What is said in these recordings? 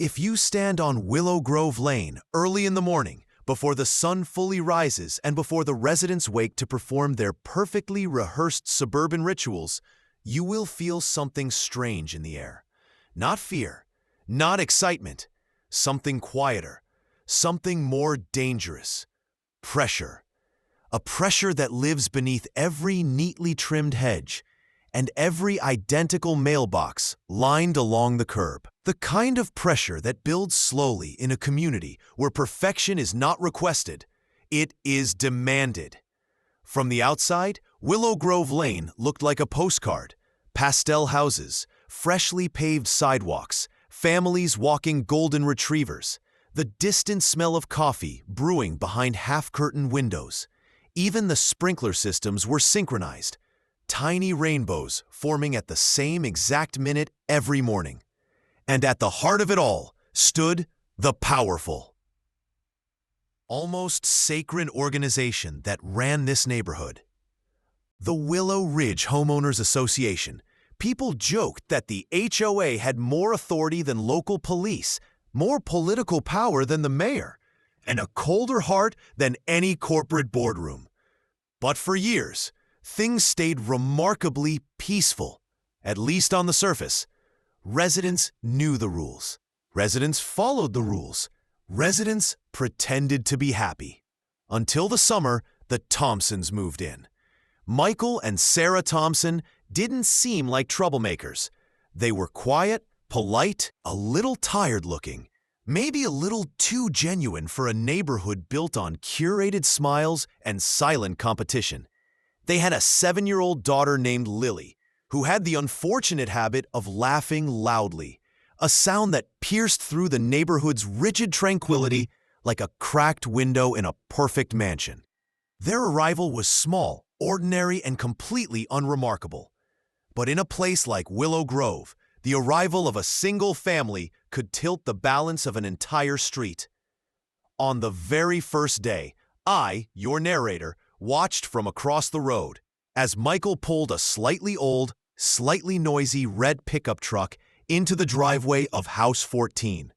If you stand on Willow Grove Lane early in the morning, before the sun fully rises and before the residents wake to perform their perfectly rehearsed suburban rituals, you will feel something strange in the air. Not fear, not excitement, something quieter, something more dangerous. Pressure. A pressure that lives beneath every neatly trimmed hedge and every identical mailbox lined along the curb. The kind of pressure that builds slowly in a community where perfection is not requested, it is demanded. From the outside, Willow Grove Lane looked like a postcard. Pastel houses, freshly paved sidewalks, families walking golden retrievers, the distant smell of coffee brewing behind half-curtained windows. Even the sprinkler systems were synchronized, tiny rainbows forming at the same exact minute every morning. And at the heart of it all stood the powerful, almost sacred organization that ran this neighborhood. The Willow Ridge Homeowners Association. People joked that the HOA had more authority than local police, more political power than the mayor, and a colder heart than any corporate boardroom. But for years, things stayed remarkably peaceful, at least on the surface. Residents knew the rules. Residents followed the rules. Residents pretended to be happy. Until the summer, the Thompsons moved in. Michael and Sarah Thompson didn't seem like troublemakers. They were quiet, polite, a little tired-looking, maybe a little too genuine for a neighborhood built on curated smiles and silent competition. They had a 7-year-old daughter named Lily, who had the unfortunate habit of laughing loudly, a sound that pierced through the neighborhood's rigid tranquility like a cracked window in a perfect mansion. Their arrival was small, ordinary, and completely unremarkable. But in a place like Willow Grove, the arrival of a single family could tilt the balance of an entire street. On the very first day, I, your narrator, watched from across the road as Michael pulled a slightly old, slightly noisy red pickup truck into the driveway of House 14.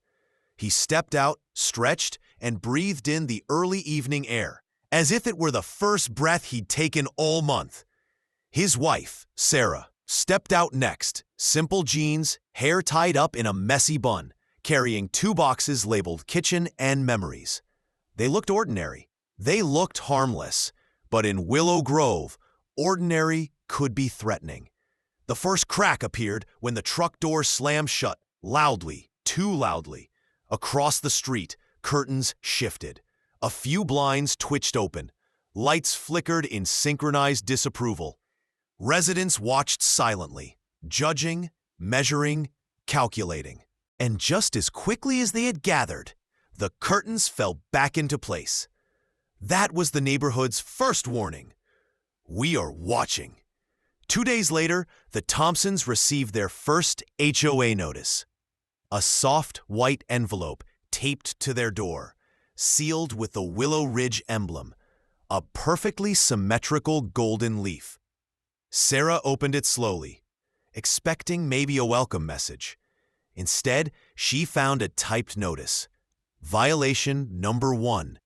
He stepped out, stretched, and breathed in the early evening air, as if it were the first breath he'd taken all month. His wife, Sarah, stepped out next, simple jeans, hair tied up in a messy bun, carrying 2 boxes labeled kitchen and memories. They looked ordinary. They looked harmless. But in Willow Grove, ordinary could be threatening. The first crack appeared when the truck door slammed shut, loudly, too loudly. Across the street, curtains shifted. A few blinds twitched open. Lights flickered in synchronized disapproval. Residents watched silently, judging, measuring, calculating. And just as quickly as they had gathered, the curtains fell back into place. That was the neighborhood's first warning. We are watching. 2 days later, the Thompsons received their first HOA notice. A soft white envelope taped to their door, sealed with the Willow Ridge emblem, a perfectly symmetrical golden leaf. Sarah opened it slowly, expecting maybe a welcome message. Instead, she found a typed notice. Violation number 1.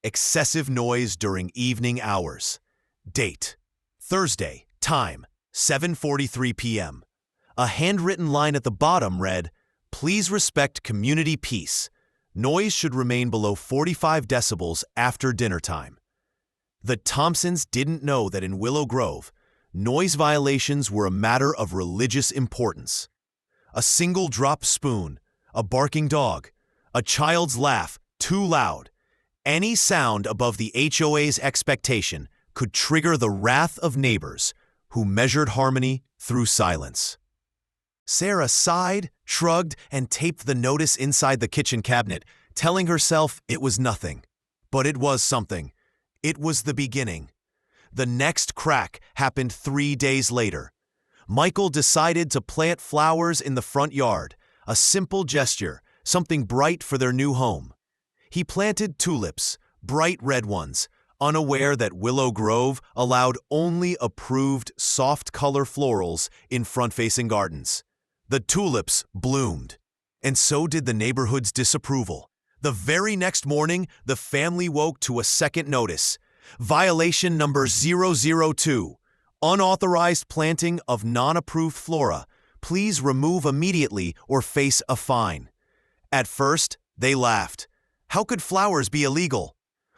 Excessive noise during evening hours. Date: Thursday. Time: 7:43 p.m. A handwritten line at the bottom read, "Please respect community peace. Noise should remain below 45 decibels after dinner time." The Thompsons didn't know that in Willow Grove, noise violations were a matter of religious importance. A single dropped spoon, a barking dog, a child's laugh too loud, any sound above the HOA's expectation could trigger the wrath of neighbors who measured harmony through silence. Sarah sighed, shrugged, and taped the notice inside the kitchen cabinet, telling herself it was nothing. But it was something. It was the beginning. The next crack happened 3 days later. Michael decided to plant flowers in the front yard, a simple gesture, something bright for their new home. He planted tulips, bright red ones, unaware that Willow Grove allowed only approved soft color florals in front-facing gardens. The tulips bloomed, And so did the neighborhood's disapproval. The very next morning, the family woke to a second notice. Violation number 002. Unauthorized planting of non-approved flora. Please remove immediately or face a fine. At first, they laughed. How could flowers be illegal?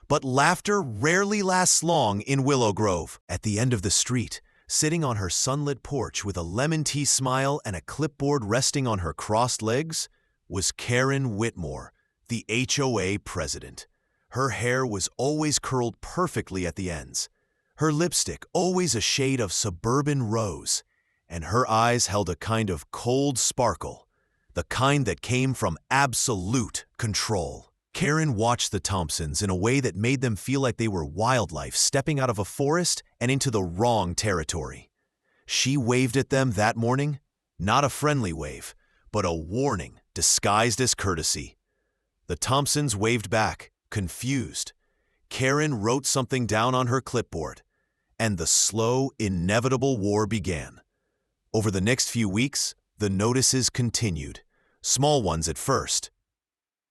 But laughter rarely lasts long in Willow Grove. At the end of the street, sitting on her sunlit porch with a lemon tea smile and a clipboard resting on her crossed legs, was Karen Whitmore, the HOA president. Her hair was always curled perfectly at the ends, her lipstick always a shade of suburban rose, and her eyes held a kind of cold sparkle, the kind that came from absolute control. Karen watched the Thompsons in a way that made them feel like they were wildlife stepping out of a forest and into the wrong territory. She waved at them that morning, not a friendly wave, but a warning disguised as courtesy. The Thompsons waved back, confused. Karen wrote something down on her clipboard, and the slow, inevitable war began. Over the next few weeks, the notices continued, small ones at first.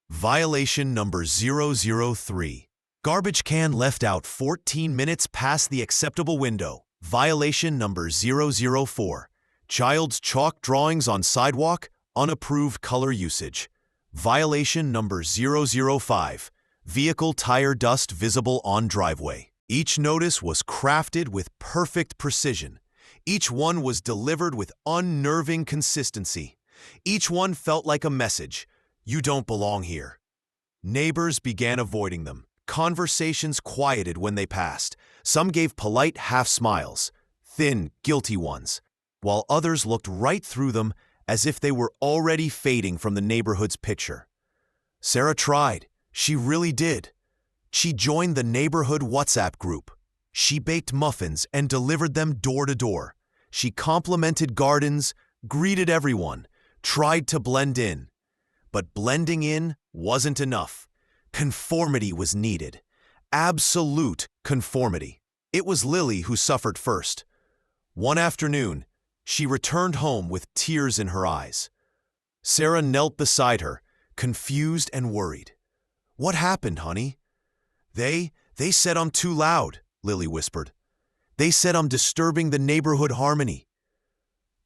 Violation number 003. Garbage can left out 14 minutes past the acceptable window. Violation number 004. Child's chalk drawings on sidewalk, unapproved color usage. Violation number 005. Vehicle tire dust visible on driveway. Each notice was crafted with perfect precision. Each one was delivered with unnerving consistency. Each one felt like a message. You don't belong here. Neighbors began avoiding them. Conversations quieted when they passed. Some gave polite half-smiles, thin, guilty ones, while others looked right through them as if they were already fading from the neighborhood's picture. Sarah tried. She really did. She joined the neighborhood WhatsApp group. She baked muffins and delivered them door to door. She complimented gardens, greeted everyone, tried to blend in. But blending in wasn't enough. Conformity was needed. Absolute conformity. It was Lily who suffered first. One afternoon, she returned home with tears in her eyes. Sarah knelt beside her, confused and worried. What happened, honey? They said I'm too loud, Lily whispered. They said I'm disturbing the neighborhood harmony.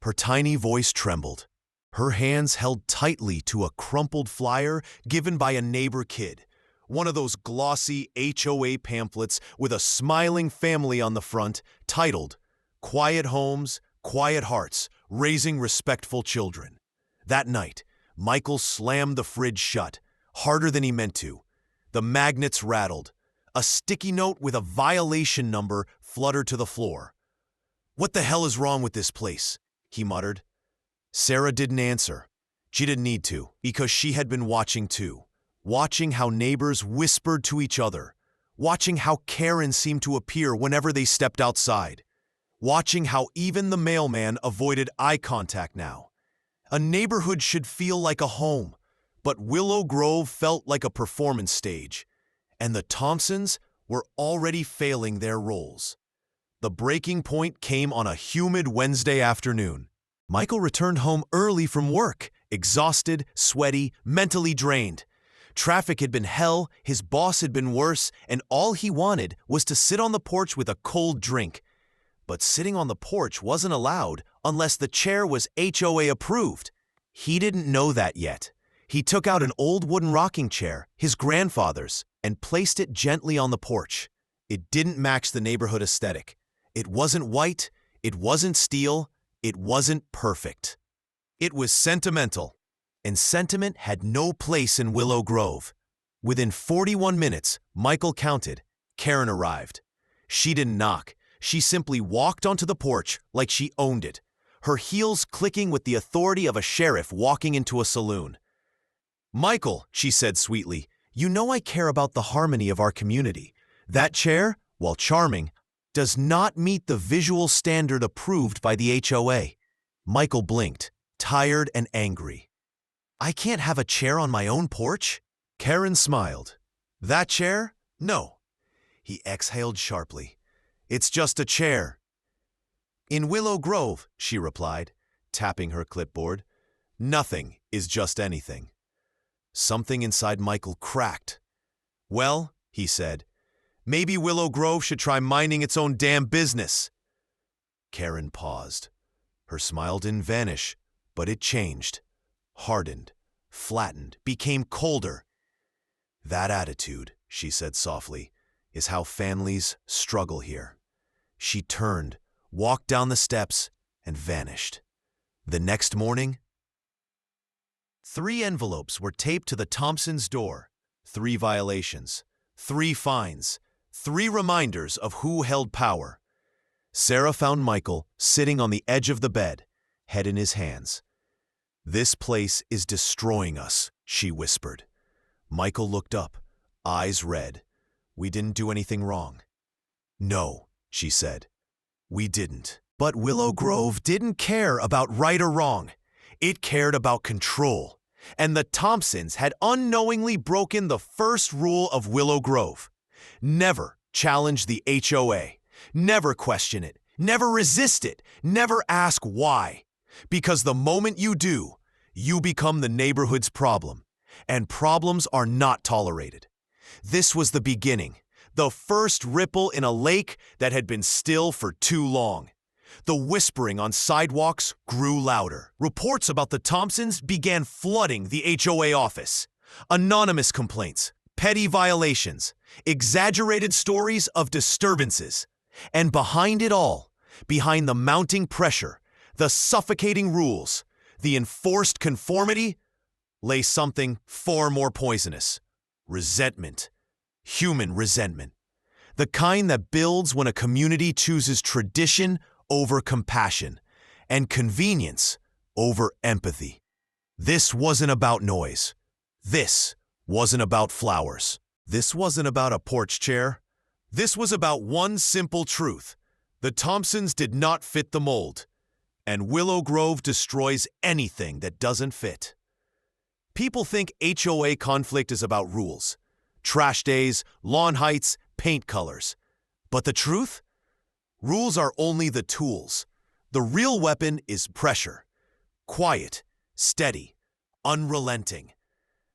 Her tiny voice trembled. Her hands held tightly to a crumpled flyer given by a neighbor kid, one of those glossy HOA pamphlets with a smiling family on the front titled, Quiet Homes, Quiet Hearts, Raising Respectful Children. That night, Michael slammed the fridge shut, harder than he meant to. The magnets rattled. A sticky note with a violation number fluttered to the floor. What the hell is wrong with this place? He muttered. Sarah didn't answer. She didn't need to, because she had been watching too. Watching how neighbors whispered to each other. Watching how Karen seemed to appear whenever they stepped outside. Watching how even the mailman avoided eye contact now. A neighborhood should feel like a home, but Willow Grove felt like a performance stage, and the Thompsons were already failing their roles. The breaking point came on a humid Wednesday afternoon. Michael returned home early from work, exhausted, sweaty, mentally drained. Traffic had been hell, his boss had been worse, and all he wanted was to sit on the porch with a cold drink. But sitting on the porch wasn't allowed unless the chair was HOA approved. He didn't know that yet. He took out an old wooden rocking chair, his grandfather's, and placed it gently on the porch. It didn't match the neighborhood aesthetic. It wasn't white, it wasn't steel, it wasn't perfect. It was sentimental, and sentiment had no place in Willow Grove. Within 41 minutes, Michael counted, Karen arrived. She didn't knock. She simply walked onto the porch like she owned it, her heels clicking with the authority of a sheriff walking into a saloon. Michael, she said sweetly, you know I care about the harmony of our community. That chair, while charming, does not meet the visual standard approved by the HOA. Michael blinked, tired and angry. I can't have a chair on my own porch? Karen smiled. That chair? No. He exhaled sharply. It's just a chair. In Willow Grove, she replied, tapping her clipboard, nothing is just anything. Something inside Michael cracked. "Well," he said, "maybe Willow Grove should try minding its own damn business." Karen paused. Her smile didn't vanish, but it changed, hardened, flattened, became colder. "That attitude," she said softly, "is how families struggle here." She turned, walked down the steps, and vanished. The next morning, 3 envelopes were taped to the Thompsons' door. 3 violations, 3 fines, 3 reminders of who held power. Sarah found Michael sitting on the edge of the bed, head in his hands. "This place is destroying us," she whispered. Michael looked up, eyes red. "We didn't do anything wrong." "No," she said, "we didn't." But Willow Grove didn't care about right or wrong. It cared about control. And the Thompsons had unknowingly broken the first rule of Willow Grove. Never challenge the HOA. Never question it. Never resist it. Never ask why. Because the moment you do, you become the neighborhood's problem. And problems are not tolerated. This was the beginning. The first ripple in a lake that had been still for too long. The whispering on sidewalks grew louder. Reports about the Thompsons began flooding the HOA office. Anonymous complaints, petty violations, exaggerated stories of disturbances. And behind it all, behind the mounting pressure, the suffocating rules, the enforced conformity, lay something far more poisonous: resentment. Human resentment. The kind that builds when a community chooses tradition over compassion and convenience over empathy. This wasn't about noise. This wasn't about flowers. This wasn't about a porch chair. This was about one simple truth. The Thompsons did not fit the mold, and Willow Grove destroys anything that doesn't fit. People think HOA conflict is about rules. Trash days, lawn heights, paint colors. But the truth? Rules are only the tools. The real weapon is pressure. Quiet, steady, unrelenting.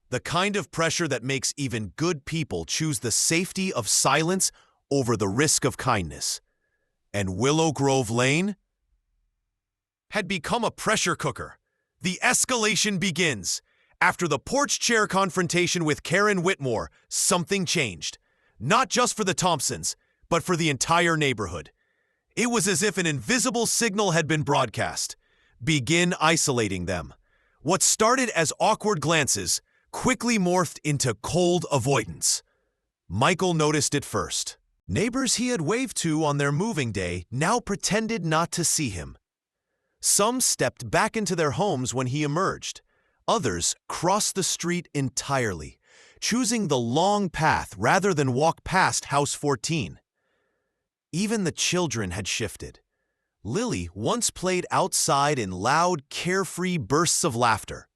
The kind of pressure that makes even good people choose the safety of silence over the risk of kindness. And Willow Grove Lane had become a pressure cooker. The escalation begins. After the porch chair confrontation with Karen Whitmore, something changed. Not just for the Thompsons, but for the entire neighborhood. It was as if an invisible signal had been broadcast. Begin isolating them. What started as awkward glances quickly morphed into cold avoidance. Michael noticed it first. Neighbors he had waved to on their moving day now pretended not to see him. Some stepped back into their homes when he emerged. Others crossed the street entirely, choosing the long path rather than walk past House 14. Even the children had shifted. Lily once played outside in loud, carefree bursts of laughter.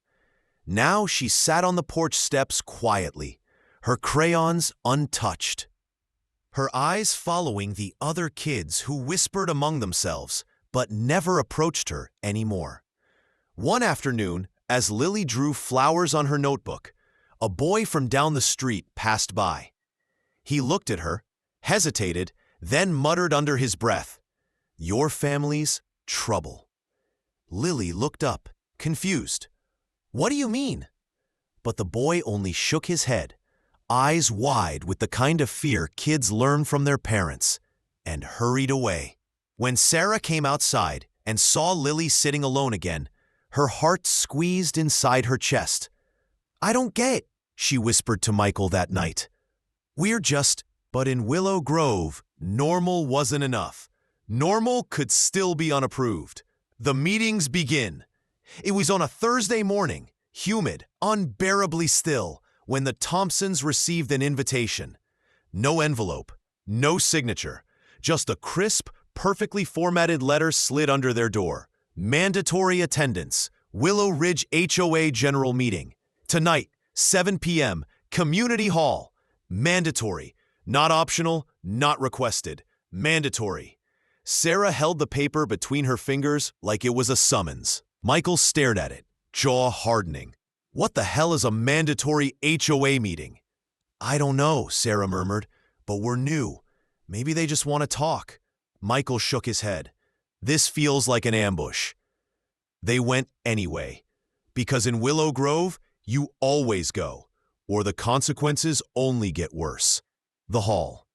Now she sat on the porch steps quietly, her crayons untouched. Her eyes following the other kids who whispered among themselves, but never approached her anymore. One afternoon, as Lily drew flowers on her notebook, a boy from down the street passed by. He looked at her, hesitated, then muttered under his breath, "Your family's trouble." Lily looked up, confused. "What do you mean?" But the boy only shook his head, eyes wide with the kind of fear kids learn from their parents, and hurried away. When Sarah came outside and saw Lily sitting alone again, her heart squeezed inside her chest. "I don't get it," she whispered to Michael that night. "We're just..." But in Willow Grove, normal wasn't enough. Normal could still be unapproved. The meetings begin. It was on a Thursday morning, humid, unbearably still, when the Thompsons received an invitation. No envelope, no signature, just a crisp, perfectly formatted letter slid under their door. Mandatory attendance, Willow Ridge HOA General Meeting. Tonight, 7 p.m., Community Hall. Mandatory. Not optional, not requested. Mandatory. Sarah held the paper between her fingers like it was a summons. Michael stared at it, jaw hardening. What the hell is a mandatory HOA meeting? I don't know, Sarah murmured, but we're new. Maybe they just want to talk. Michael shook his head. This feels like an ambush. They went anyway, because in Willow Grove, you always go, or the consequences only get worse. The hall.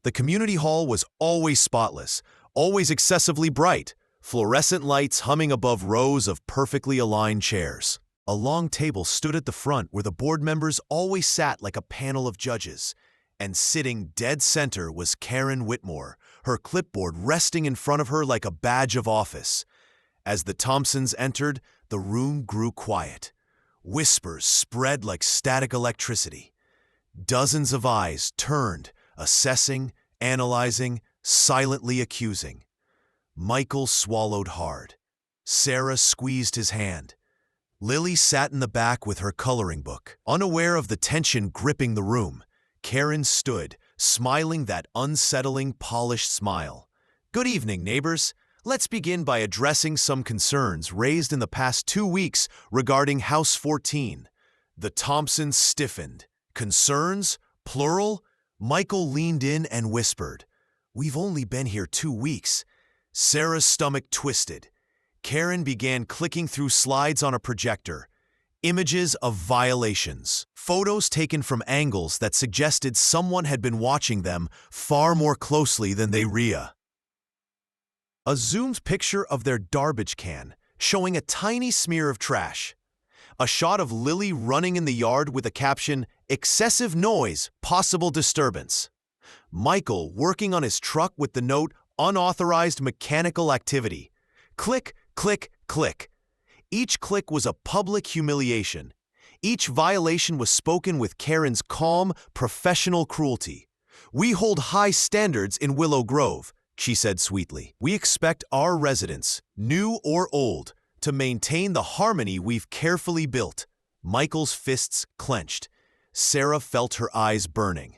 The community hall was always spotless, always excessively bright, fluorescent lights humming above rows of perfectly aligned chairs. A long table stood at the front where the board members always sat like a panel of judges, and sitting dead center was Karen Whitmore, her clipboard resting in front of her like a badge of office. As the Thompsons entered, the room grew quiet. Whispers spread like static electricity. Dozens of eyes turned, assessing, analyzing, silently accusing. Michael swallowed hard. Sarah squeezed his hand. Lily sat in the back with her coloring book. Unaware of the tension gripping the room, Karen stood, smiling that unsettling, polished smile. "Good evening, neighbors. Let's begin by addressing some concerns raised in the past 2 weeks regarding House 14. The Thompsons stiffened. Concerns? Plural? Michael leaned in and whispered, "We've only been here 2 weeks." Sarah's stomach twisted. Karen began clicking through slides on a projector. Images of violations. Photos taken from angles that suggested someone had been watching them far more closely than they rea. A zoomed picture of their garbage can, showing a tiny smear of trash. A shot of Lily running in the yard with a caption, "Excessive noise, possible disturbance." Michael working on his truck with the note, "Unauthorized mechanical activity." Click, click, click. Each click was a public humiliation. Each violation was spoken with Karen's calm, professional cruelty. "We hold high standards in Willow Grove," she said sweetly. "We expect our residents, new or old, to maintain the harmony we've carefully built." Michael's fists clenched. Sarah felt her eyes burning.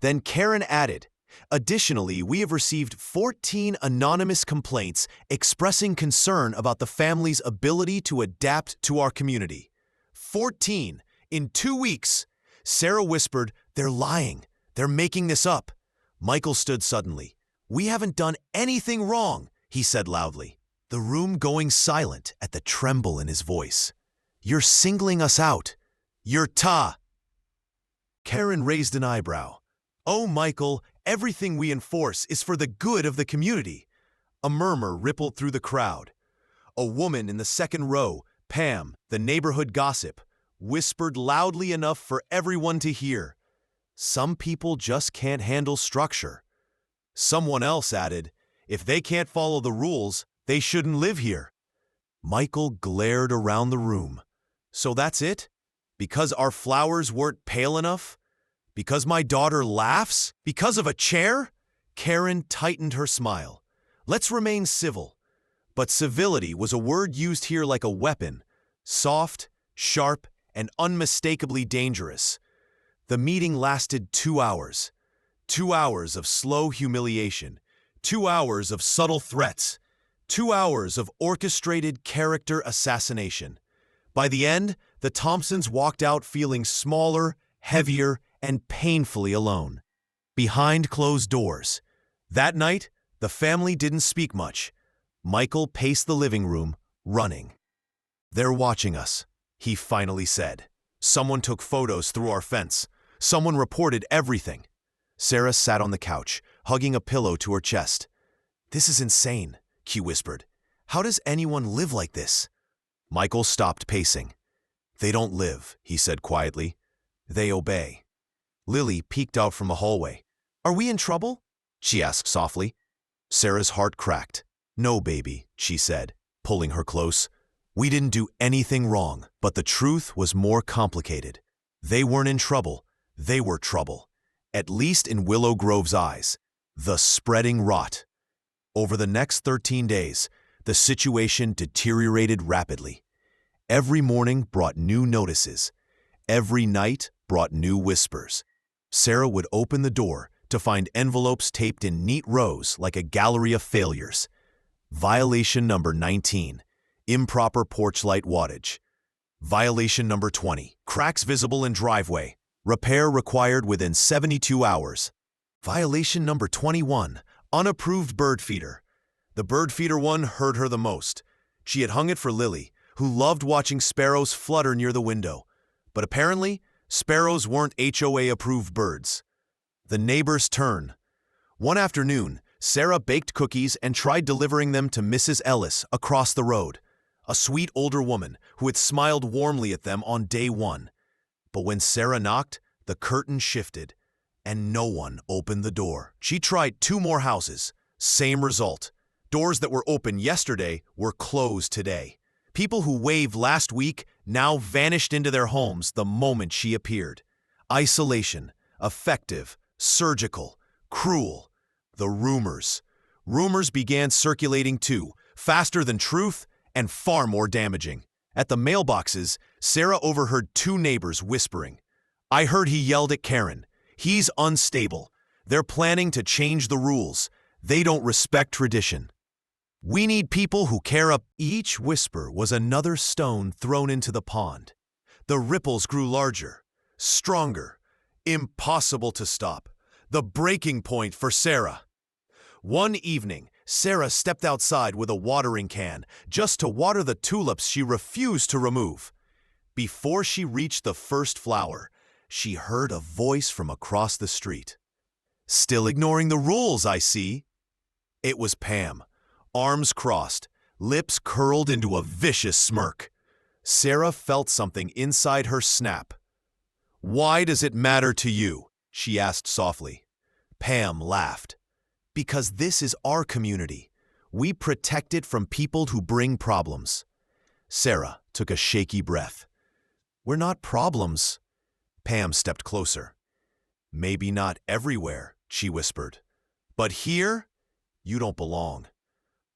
Then Karen added, "Additionally, we have received 14 anonymous complaints expressing concern about the family's ability to adapt to our community." 14 in 2 weeks. Sarah whispered, "They're lying. They're making this up." Michael stood suddenly. "We haven't done anything wrong," he said loudly, the room going silent at the tremble in his voice. "You're singling us out. You're ta." Karen raised an eyebrow. "Oh, Michael, everything we enforce is for the good of the community." A murmur rippled through the crowd. A woman in the second row, Pam, the neighborhood gossip, whispered loudly enough for everyone to hear, "Some people just can't handle structure." Someone else added, "If they can't follow the rules, they shouldn't live here." Michael glared around the room. "So that's it? Because our flowers weren't pale enough? Because my daughter laughs? Because of a chair?" Karen tightened her smile. "Let's remain civil." But civility was a word used here like a weapon, soft, sharp, and unmistakably dangerous. The meeting lasted 2 hours. 2 hours of slow humiliation. 2 hours of subtle threats. 2 hours of orchestrated character assassination. By the end, the Thompsons walked out feeling smaller, heavier, and painfully alone. Behind closed doors. That night, the family didn't speak much. Michael paced the living room, running. "They're watching us," he finally said. "Someone took photos through our fence. Someone reported everything." Sarah sat on the couch, hugging a pillow to her chest. "This is insane," she whispered. "How does anyone live like this?" Michael stopped pacing. "They don't live," he said quietly. "They obey." Lily peeked out from the hallway. "Are we in trouble?" she asked softly. Sarah's heart cracked. "No, baby," she said, pulling her close. "We didn't do anything wrong." But the truth was more complicated. They weren't in trouble. They were trouble. At least in Willow Grove's eyes. The spreading rot. Over the next 13 days, the situation deteriorated rapidly. Every morning brought new notices. Every night brought new whispers. Sarah would open the door to find envelopes taped in neat rows like a gallery of failures. Violation number 19, improper porch light wattage. Violation number 20. Cracks visible in driveway. Repair required within 72 hours. Violation number 21. Unapproved bird feeder. The bird feeder one hurt her the most. She had hung it for Lily, who loved watching sparrows flutter near the window. But apparently, sparrows weren't HOA-approved birds. The neighbor's turn. One afternoon, Sarah baked cookies and tried delivering them to Mrs. Ellis across the road, a sweet older woman who had smiled warmly at them on day one. But when Sarah knocked, the curtain shifted, and no one opened the door. She tried 2 more houses. Same result. Doors that were open yesterday were closed today. People who waved last week now vanished into their homes the moment she appeared. Isolation, effective, surgical, cruel. The rumors. Rumors began circulating too, faster than truth and far more damaging. At the mailboxes, Sarah overheard 2 neighbors whispering. "I heard he yelled at Karen. He's unstable. They're planning to change the rules. They don't respect tradition. We need people who care up." Each whisper was another stone thrown into the pond. The ripples grew larger, stronger, impossible to stop. The breaking point for Sarah. One evening, Sarah stepped outside with a watering can just to water the tulips she refused to remove. Before she reached the first flower, she heard a voice from across the street. "Still ignoring the rules, I see." It was Pam, arms crossed, lips curled into a vicious smirk. Sarah felt something inside her snap. "Why does it matter to you?" she asked softly. Pam laughed. "Because this is our community. We protect it from people who bring problems." Sarah took a shaky breath. "We're not problems." Pam stepped closer. "Maybe not everywhere," she whispered. "But here, you don't belong."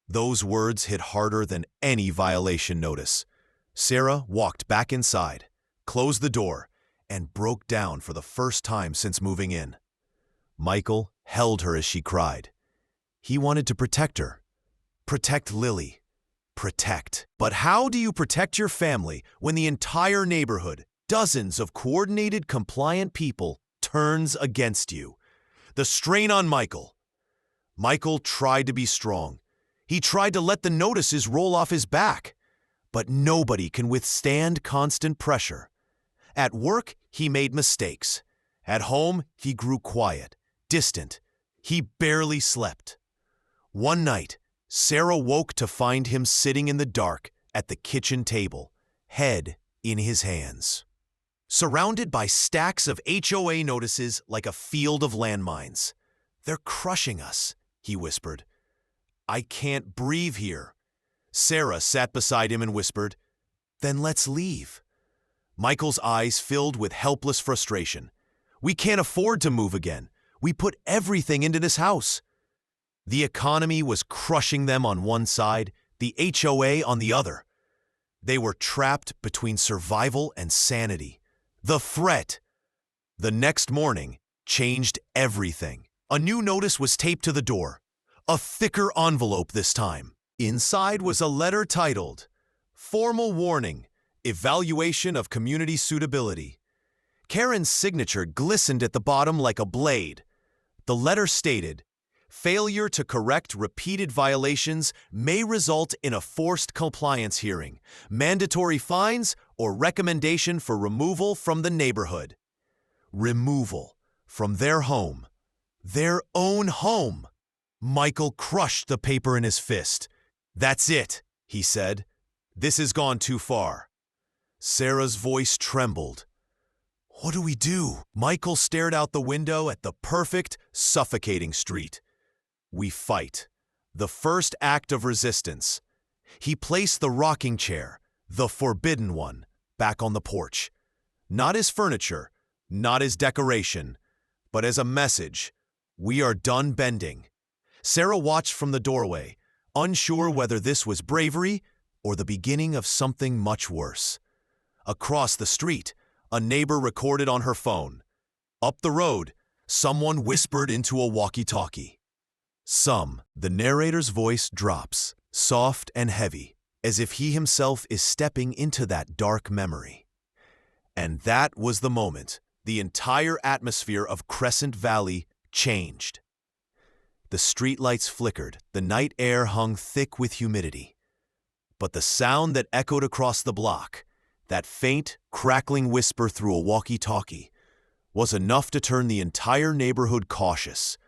Those words hit harder than any violation notice. Sarah walked back inside, closed the door, and broke down for the first time since moving in. Michael held her as she cried. He wanted to protect her. Protect Lily. Protect. But how do you protect your family when the entire neighborhood, dozens of coordinated, compliant people, turns against you? The strain on Michael. Michael tried to be strong. He tried to let the notices roll off his back. But nobody can withstand constant pressure. At work, he made mistakes. At home, he grew quiet, distant. He barely slept. One night, Sarah woke to find him sitting in the dark at the kitchen table, head in his hands. Surrounded by stacks of HOA notices like a field of landmines. "They're crushing us," he whispered. "I can't breathe here." Sarah sat beside him and whispered, "Then let's leave." Michael's eyes filled with helpless frustration. "We can't afford to move again. We put everything into this house." The economy was crushing them on one side, the HOA on the other. They were trapped between survival and sanity. The threat. The next morning changed everything. A new notice was taped to the door. A thicker envelope this time. Inside was a letter titled, "Formal Warning, Evaluation of Community Suitability." Karen's signature glistened at the bottom like a blade. The letter stated, "Failure to correct repeated violations may result in a forced compliance hearing, mandatory fines, or recommendation for removal from the neighborhood." Removal from their home. Their own home. Michael crushed the paper in his fist. "That's it," he said. "This has gone too far." Sarah's voice trembled. "What do we do?" Michael stared out the window at the perfect, suffocating street. "We fight." The first act of resistance. He placed the rocking chair, the forbidden one, back on the porch. Not as furniture, not as decoration, but as a message. We are done bending. Sarah watched from the doorway, unsure whether this was bravery or the beginning of something much worse. Across the street, a neighbor recorded on her phone. Up the road, someone whispered into a walkie-talkie. The narrator's voice drops, soft and heavy. as if he himself is stepping into that dark memory. And that was the moment the entire atmosphere of Crescent Valley changed. The streetlights flickered, the night air hung thick with humidity. But the sound that echoed across the block, that faint, crackling whisper through a walkie-talkie, was enough to turn the entire neighborhood cautious,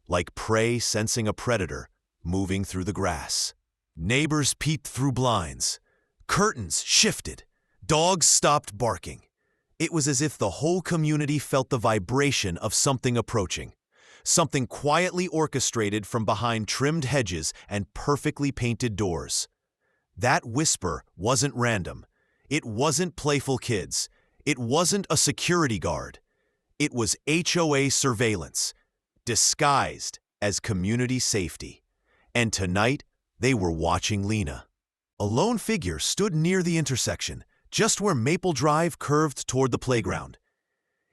like prey sensing a predator moving through the grass. Neighbors peeped through blinds. Curtains shifted. Dogs stopped barking. It was as if the whole community felt the vibration of something approaching, something quietly orchestrated from behind trimmed hedges and perfectly painted doors. That whisper wasn't random. It wasn't playful kids. It wasn't a security guard. It was HOA surveillance, disguised as community safety. And tonight, they were watching Lena. A lone figure stood near the intersection, just where Maple Drive curved toward the playground.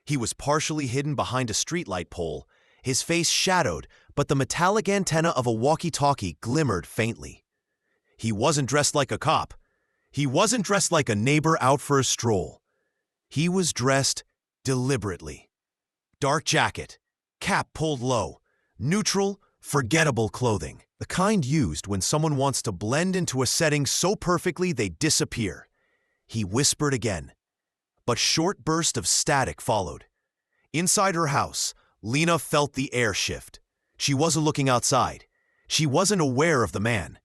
He was partially hidden behind a streetlight pole, his face shadowed, but the metallic antenna of a walkie-talkie glimmered faintly. He wasn't dressed like a cop. He wasn't dressed like a neighbor out for a stroll. He was dressed deliberately. Dark jacket, cap pulled low, neutral, forgettable clothing. The kind used when someone wants to blend into a setting so perfectly they disappear. He whispered again, but short burst of static followed. Inside her house, Lena felt the air shift. She wasn't looking outside. She wasn't aware of the man.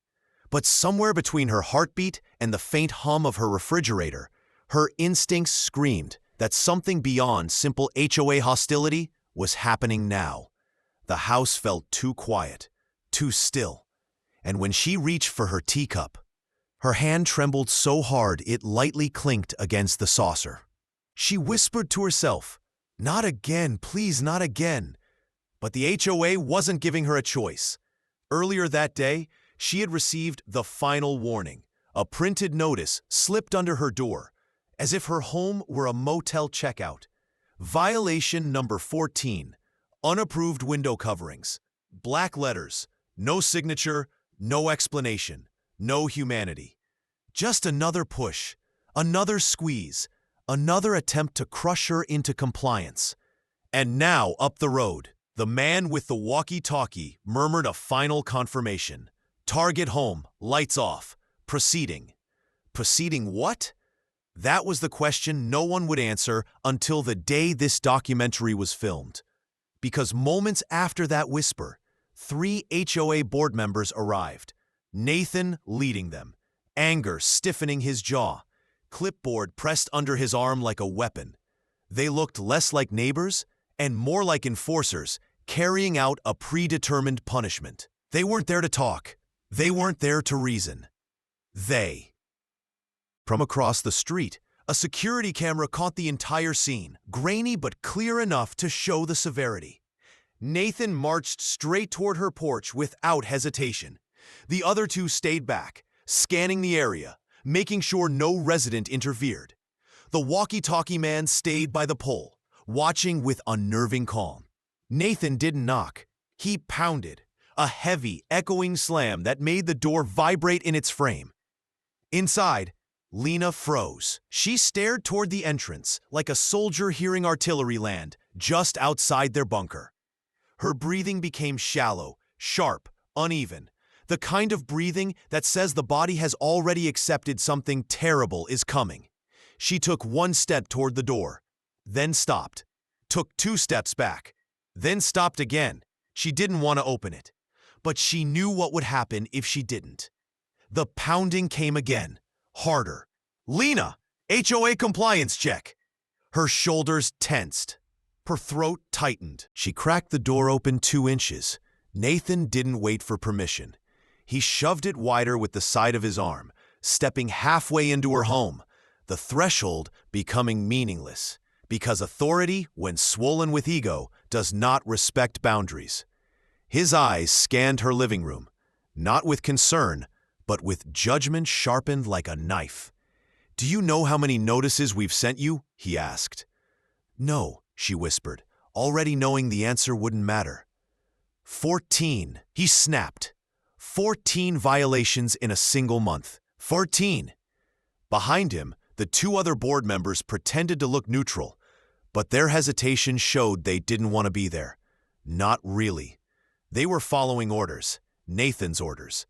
But somewhere between her heartbeat and the faint hum of her refrigerator, her instincts screamed that something beyond simple HOA hostility was happening now. The house felt too quiet, too still. And when she reached for her teacup, her hand trembled so hard it lightly clinked against the saucer. She whispered to herself, "Not again, please, not again." But the HOA wasn't giving her a choice. Earlier that day, she had received the final warning. A printed notice slipped under her door, as if her home were a motel checkout. Violation number 14, unapproved window coverings. Black letters, no signature, no explanation, no humanity. Just another push, another squeeze, another attempt to crush her into compliance. And now, up the road, the man with the walkie-talkie murmured a final confirmation. Target home, lights off, proceeding. Proceeding what? That was the question no one would answer until the day this documentary was filmed. Because moments after that whisper, 3 HOA board members arrived, Nathan leading them, anger stiffening his jaw, clipboard pressed under his arm like a weapon. They looked less like neighbors and more like enforcers carrying out a predetermined punishment. They weren't there to talk. They weren't there to reason. From across the street, a security camera caught the entire scene, grainy but clear enough to show the severity. Nathan marched straight toward her porch without hesitation. The other 2 stayed back, scanning the area, making sure no resident interfered. The walkie-talkie man stayed by the pole, watching with unnerving calm. Nathan didn't knock. He pounded, a heavy, echoing slam that made the door vibrate in its frame. Inside, Lena froze. She stared toward the entrance like a soldier hearing artillery land just outside their bunker. Her breathing became shallow, sharp, uneven, the kind of breathing that says the body has already accepted something terrible is coming. She took 1 step toward the door, then stopped, took 2 steps back, then stopped again. She didn't want to open it, but she knew what would happen if she didn't. The pounding came again, harder. "Lena, HOA compliance check." Her shoulders tensed. Her throat tightened. She cracked the door open 2 inches. Nathan didn't wait for permission. He shoved it wider with the side of his arm, stepping halfway into her home, the threshold becoming meaningless, because authority, when swollen with ego, does not respect boundaries. His eyes scanned her living room, not with concern, but with judgment sharpened like a knife. "Do you know how many notices we've sent you?" he asked. "No," she whispered, already knowing the answer wouldn't matter. 14, he snapped. 14 violations in a single month. 14. Behind him, the two other board members pretended to look neutral, but their hesitation showed they didn't want to be there. Not really. They were following orders, Nathan's orders.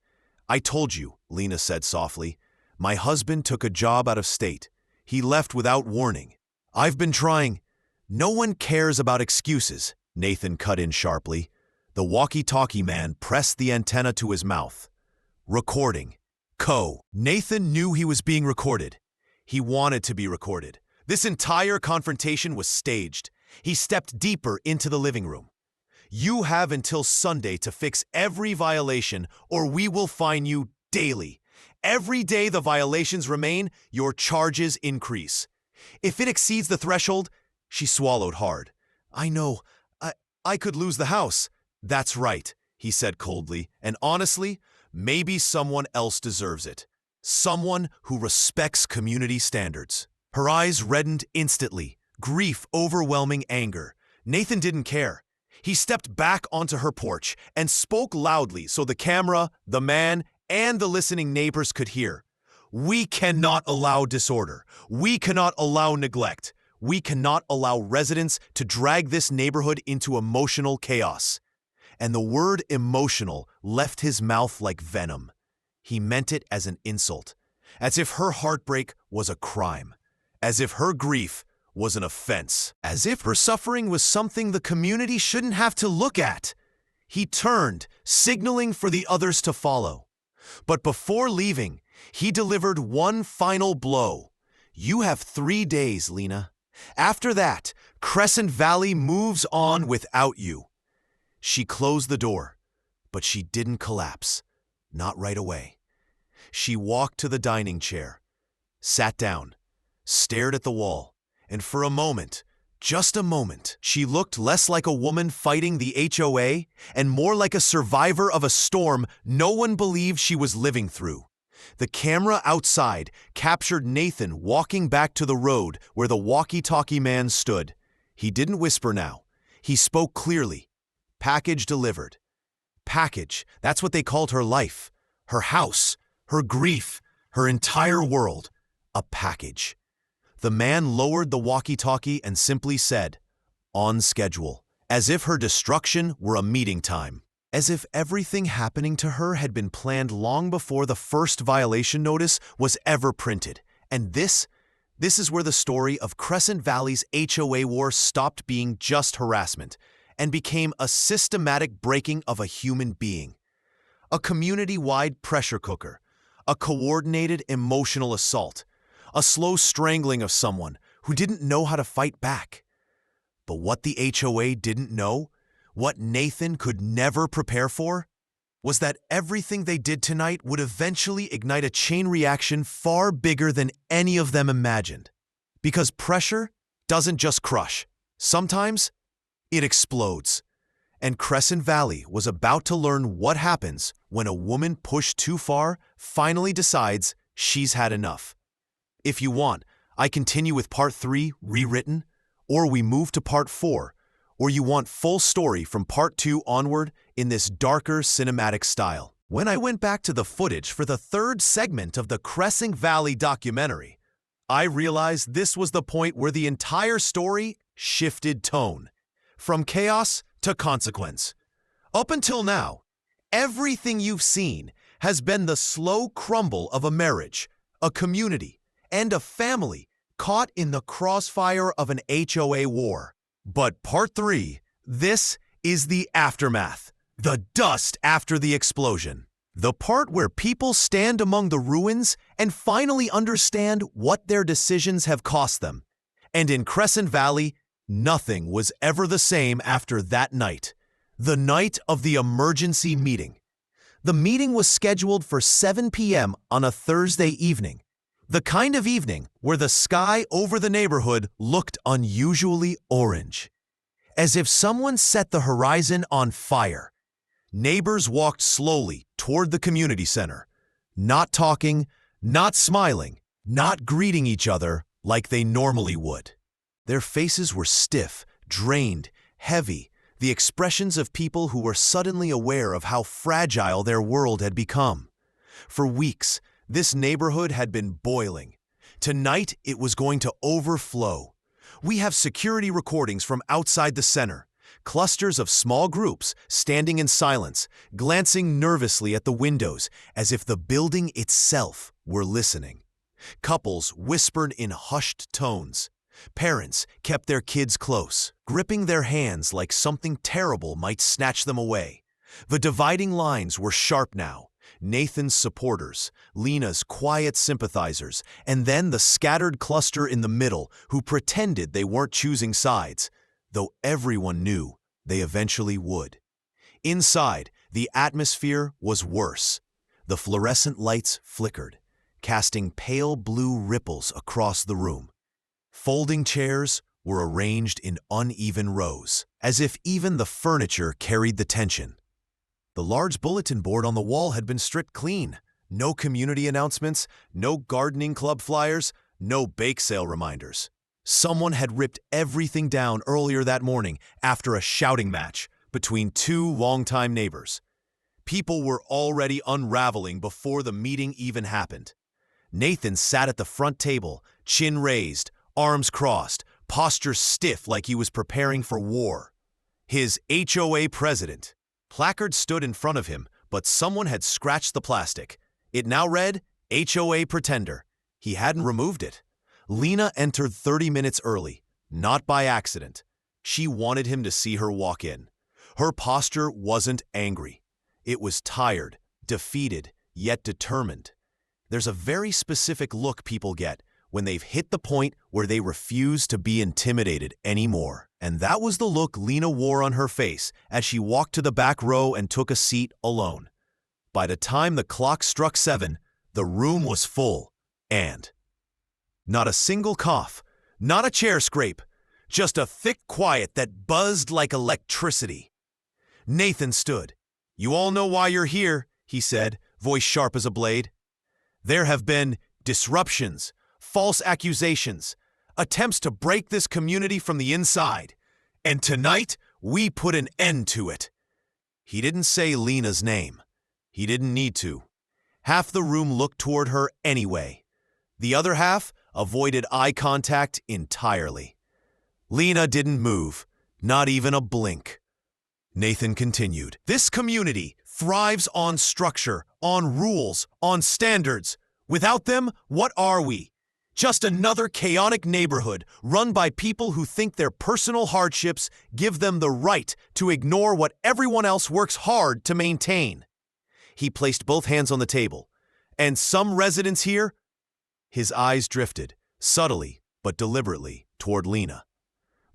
I told you, Lena said softly. My husband took a job out of state. He left without warning. I've been trying. No one cares about excuses, Nathan cut in sharply. The walkie-talkie man pressed the antenna to his mouth. Recording. Nathan knew he was being recorded. He wanted to be recorded. This entire confrontation was staged. He stepped deeper into the living room. You have until Sunday to fix every violation, or we will fine you daily. Every day the violations remain, your charges increase. If it exceeds the threshold, she swallowed hard. I know. I could lose the house. That's right, he said coldly, and honestly, maybe someone else deserves it. Someone who respects community standards. Her eyes reddened instantly, grief overwhelming anger. Nathan didn't care. He stepped back onto her porch and spoke loudly so the camera, the man, and the listening neighbors could hear. We cannot allow disorder. We cannot allow neglect. We cannot allow residents to drag this neighborhood into emotional chaos. And the word emotional left his mouth like venom. He meant it as an insult, as if her heartbreak was a crime, as if her grief was an offense, as if her suffering was something the community shouldn't have to look at. He turned, signaling for the others to follow. But before leaving, he delivered one final blow. You have 3 days, Lena. After that, Crescent Valley moves on without you. She closed the door, but she didn't collapse. Not right away. She walked to the dining chair, sat down, stared at the wall, and for a moment, just a moment, she looked less like a woman fighting the HOA and more like a survivor of a storm no one believed she was living through. The camera outside captured Nathan walking back to the road where the walkie-talkie man stood. He didn't whisper now. He spoke clearly. Package delivered. Package, that's what they called her life. Her house, her grief, her entire world. A package. The man lowered the walkie-talkie and simply said, on schedule, as if her destruction were a meeting time. As if everything happening to her had been planned long before the first violation notice was ever printed. And this is where the story of Crescent Valley's HOA war stopped being just harassment and became a systematic breaking of a human being. A community-wide pressure cooker, a coordinated emotional assault, a slow strangling of someone who didn't know how to fight back. But what the HOA didn't know, what Nathan could never prepare for, was that everything they did tonight would eventually ignite a chain reaction far bigger than any of them imagined. Because pressure doesn't just crush. Sometimes it explodes. And Crescent Valley was about to learn what happens when a woman pushed too far finally decides she's had enough. If you want, I continue with part 3 rewritten, or we move to part 4, or you want full story from part 2 onward in this darker cinematic style. When I went back to the footage for the 3rd segment of the Crescent Valley documentary, I realized this was the point where the entire story shifted tone, from chaos to consequence. Up until now, everything you've seen has been the slow crumble of a marriage, a community, and a family caught in the crossfire of an HOA war. But part 3, this is the aftermath, the dust after the explosion. The part where people stand among the ruins and finally understand what their decisions have cost them. And in Crescent Valley, nothing was ever the same after that night. The night of the emergency meeting. The meeting was scheduled for 7 p.m. on a Thursday evening. The kind of evening where the sky over the neighborhood looked unusually orange. As if someone set the horizon on fire. Neighbors walked slowly toward the community center, not talking, not smiling, not greeting each other like they normally would. Their faces were stiff, drained, heavy, the expressions of people who were suddenly aware of how fragile their world had become. For weeks, This neighborhood had been boiling. Tonight, it was going to overflow. We have security recordings from outside the center. Clusters of small groups standing in silence, glancing nervously at the windows as if the building itself were listening. Couples whispered in hushed tones. Parents kept their kids close, gripping their hands like something terrible might snatch them away. The dividing lines were sharp now. Nathan's supporters, Lena's quiet sympathizers, and then the scattered cluster in the middle who pretended they weren't choosing sides, though everyone knew they eventually would. Inside, the atmosphere was worse. The fluorescent lights flickered, casting pale blue ripples across the room. Folding chairs were arranged in uneven rows, as if even the furniture carried the tension. The large bulletin board on the wall had been stripped clean. No community announcements, no gardening club flyers, no bake sale reminders. Someone had ripped everything down earlier that morning after a shouting match between two longtime neighbors. People were already unraveling before the meeting even happened. Nathan sat at the front table, chin raised, arms crossed, posture stiff like he was preparing for war. His HOA president. Placard stood in front of him, but someone had scratched the plastic. It now read, HOA Pretender. He hadn't removed it. Lena entered 30 minutes early, not by accident. She wanted him to see her walk in. Her posture wasn't angry. It was tired, defeated, yet determined. There's a very specific look people get when they've hit the point where they refuse to be intimidated anymore. And that was the look Lena wore on her face as she walked to the back row and took a seat alone. By the time the clock struck 7, the room was full, and not a single cough, not a chair scrape, just a thick quiet that buzzed like electricity. Nathan stood. "You all know why you're here," he said, voice sharp as a blade. "There have been disruptions, false accusations, attempts to break this community from the inside. And tonight, we put an end to it." He didn't say Lena's name. He didn't need to. Half the room looked toward her anyway. The other half avoided eye contact entirely. Lena didn't move, not even a blink. Nathan continued, "This community thrives on structure, on rules, on standards. Without them, what are we? Just another chaotic neighborhood run by people who think their personal hardships give them the right to ignore what everyone else works hard to maintain." He placed both hands on the table. "And some residents here?" His eyes drifted, subtly but deliberately, toward Lena.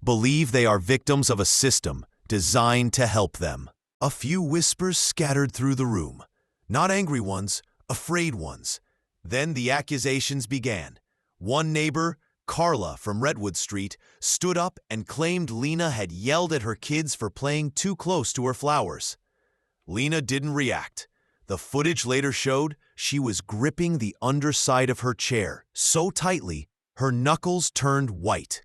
"Believe they are victims of a system designed to help them." A few whispers scattered through the room. Not angry ones, afraid ones. Then the accusations began. One neighbor, Carla from Redwood Street, stood up and claimed Lena had yelled at her kids for playing too close to her flowers. Lena didn't react. The footage later showed she was gripping the underside of her chair so tightly her knuckles turned white.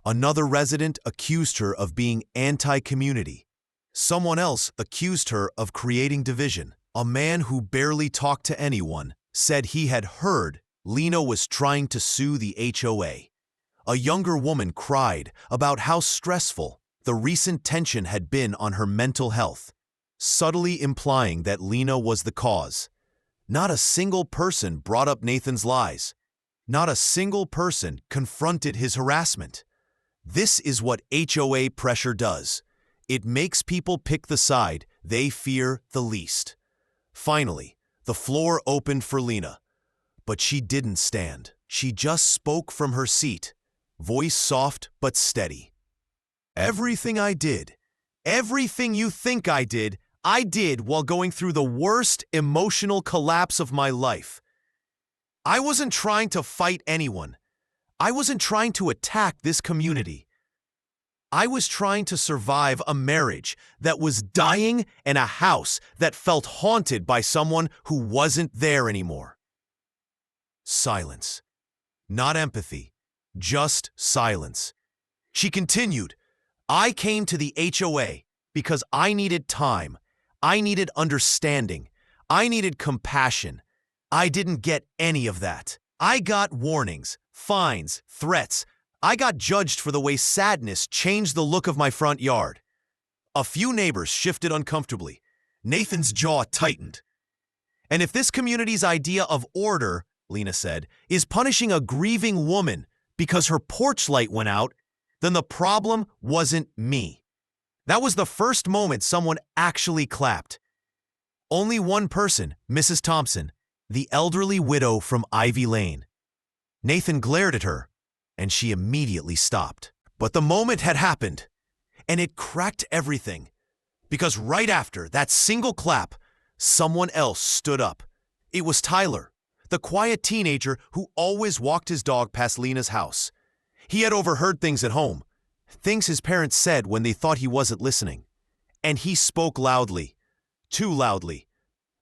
Another resident accused her of being anti-community. Someone else accused her of creating division. A man who barely talked to anyone said he had heard Lena was trying to sue the HOA. A younger woman cried about how stressful the recent tension had been on her mental health, subtly implying that Lena was the cause. Not a single person brought up Nathan's lies. Not a single person confronted his harassment. This is what HOA pressure does. It makes people pick the side they fear the least. Finally, the floor opened for Lena. But she didn't stand. She just spoke from her seat, voice soft but steady. "Everything I did, everything you think I did while going through the worst emotional collapse of my life. I wasn't trying to fight anyone. I wasn't trying to attack this community. I was trying to survive a marriage that was dying and a house that felt haunted by someone who wasn't there anymore." Silence. Not empathy, just silence. She continued, "I came to the HOA because I needed time. I needed understanding. I needed compassion. I didn't get any of that. I got warnings, fines, threats. I got judged for the way sadness changed the look of my front yard. A few neighbors shifted uncomfortably. Nathan's jaw tightened. And if this community's idea of order, Lena said, is punishing a grieving woman because her porch light went out, then the problem wasn't me. That was the first moment someone actually clapped. Only one person, Mrs. Thompson, the elderly widow from Ivy Lane. Nathan glared at her, and she immediately stopped. But the moment had happened, and it cracked everything. Because right after that single clap, someone else stood up. It was Tyler, the quiet teenager who always walked his dog past Lena's house. He had overheard things at home, things his parents said when they thought he wasn't listening. And he spoke loudly, too loudly.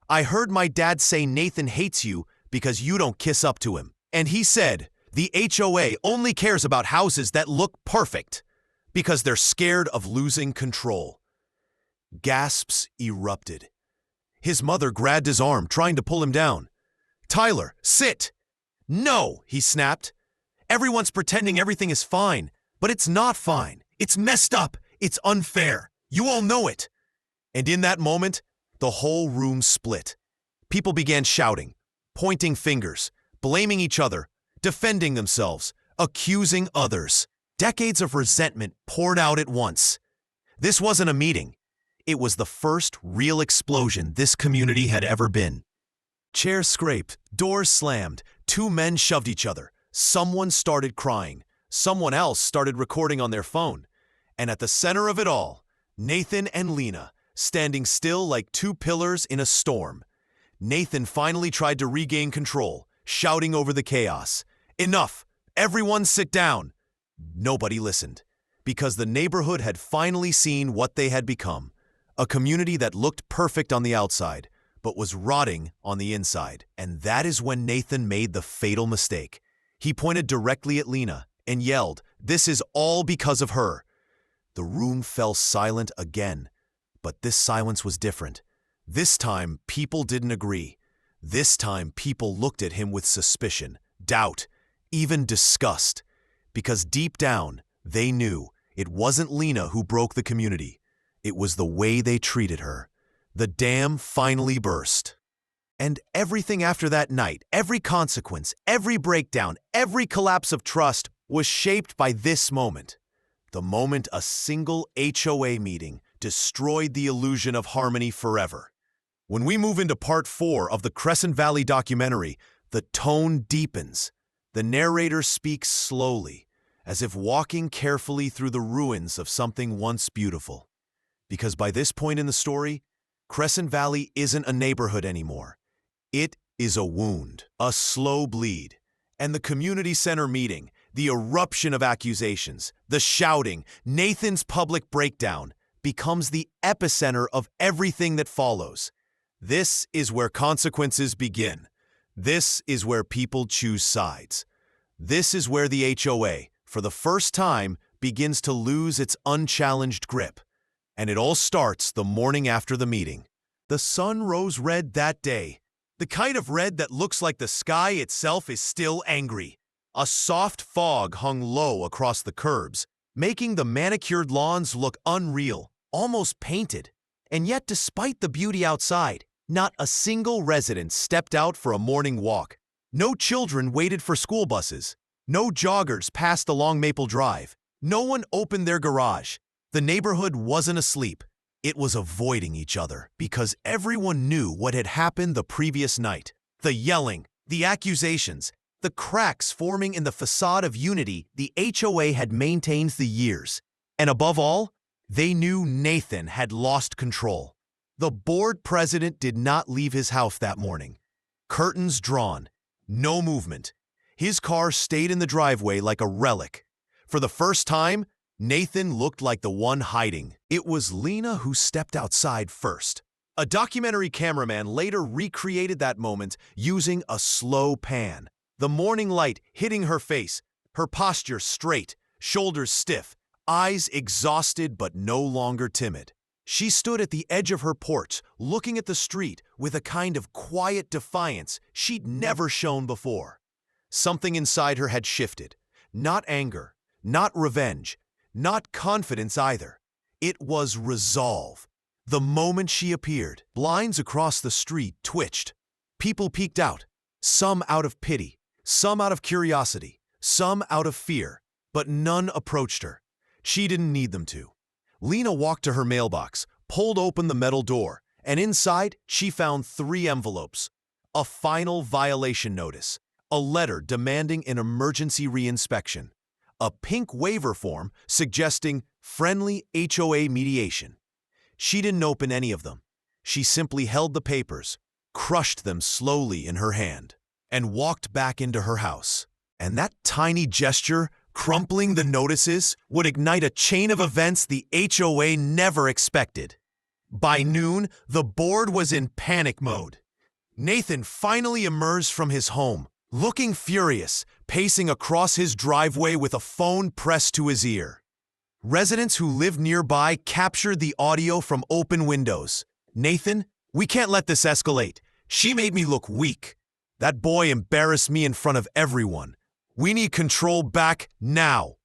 I heard my dad say Nathan hates you because you don't kiss up to him. And he said the HOA only cares about houses that look perfect because they're scared of losing control. Gasps erupted. His mother grabbed his arm, trying to pull him down. Tyler, sit! No, he snapped. Everyone's pretending everything is fine, but it's not fine. It's messed up. It's unfair. You all know it. And in that moment, the whole room split. People began shouting, pointing fingers, blaming each other, defending themselves, accusing others. Decades of resentment poured out at once. This wasn't a meeting. It was the first real explosion this community had ever been. Chairs scraped, doors slammed, two men shoved each other. Someone started crying. Someone else started recording on their phone. And at the center of it all, Nathan and Lena, standing still like two pillars in a storm. Nathan finally tried to regain control, shouting over the chaos. Enough! Everyone sit down! Nobody listened, because the neighborhood had finally seen what they had become. A community that looked perfect on the outside, but was rotting on the inside. And that is when Nathan made the fatal mistake. He pointed directly at Lena and yelled, "This is all because of her." The room fell silent again. But this silence was different. This time, people didn't agree. This time, people looked at him with suspicion, doubt, even disgust. Because deep down, they knew it wasn't Lena who broke the community. It was the way they treated her. The dam finally burst. And everything after that night, every consequence, every breakdown, every collapse of trust was shaped by this moment. The moment a single HOA meeting destroyed the illusion of harmony forever. When we move into part 4 of the Crescent Valley documentary, the tone deepens. The narrator speaks slowly, as if walking carefully through the ruins of something once beautiful. Because by this point in the story, Crescent Valley isn't a neighborhood anymore. It is a wound, a slow bleed. And the community center meeting, the eruption of accusations, the shouting, Nathan's public breakdown, becomes the epicenter of everything that follows. This is where consequences begin. This is where people choose sides. This is where the HOA, for the first time, begins to lose its unchallenged grip. And it all starts the morning after the meeting. The sun rose red that day. The kind of red that looks like the sky itself is still angry. A soft fog hung low across the curbs, making the manicured lawns look unreal, almost painted. And yet, despite the beauty outside, not a single resident stepped out for a morning walk. No children waited for school buses. No joggers passed along Maple Drive. No one opened their garage. The neighborhood wasn't asleep. It was avoiding each other because everyone knew what had happened the previous night. The yelling, the accusations, the cracks forming in the facade of unity the HOA had maintained the years. And above all, they knew Nathan had lost control. The board president did not leave his house that morning. Curtains drawn, no movement. His car stayed in the driveway like a relic. For the first time, Nathan looked like the one hiding. It was Lena who stepped outside first. A documentary cameraman later recreated that moment using a slow pan. The morning light hitting her face, her posture straight, shoulders stiff, eyes exhausted but no longer timid. She stood at the edge of her porch, looking at the street with a kind of quiet defiance she'd never shown before. Something inside her had shifted. Not anger, not revenge, not confidence either. It was resolve. The moment she appeared, blinds across the street twitched. People peeked out, some out of pity, some out of curiosity, some out of fear, but none approached her. She didn't need them to. Lena walked to her mailbox, pulled open the metal door, and inside she found 3 envelopes. A final violation notice, a letter demanding an emergency reinspection, a pink waiver form suggesting friendly HOA mediation. She didn't open any of them. She simply held the papers, crushed them slowly in her hand, and walked back into her house. And that tiny gesture, crumpling the notices, would ignite a chain of events the HOA never expected. By noon, the board was in panic mode. Nathan finally emerged from his home, looking furious, pacing across his driveway with a phone pressed to his ear. Residents who lived nearby captured the audio from open windows. "Nathan, we can't let this escalate. She made me look weak. That boy embarrassed me in front of everyone. We need control back now."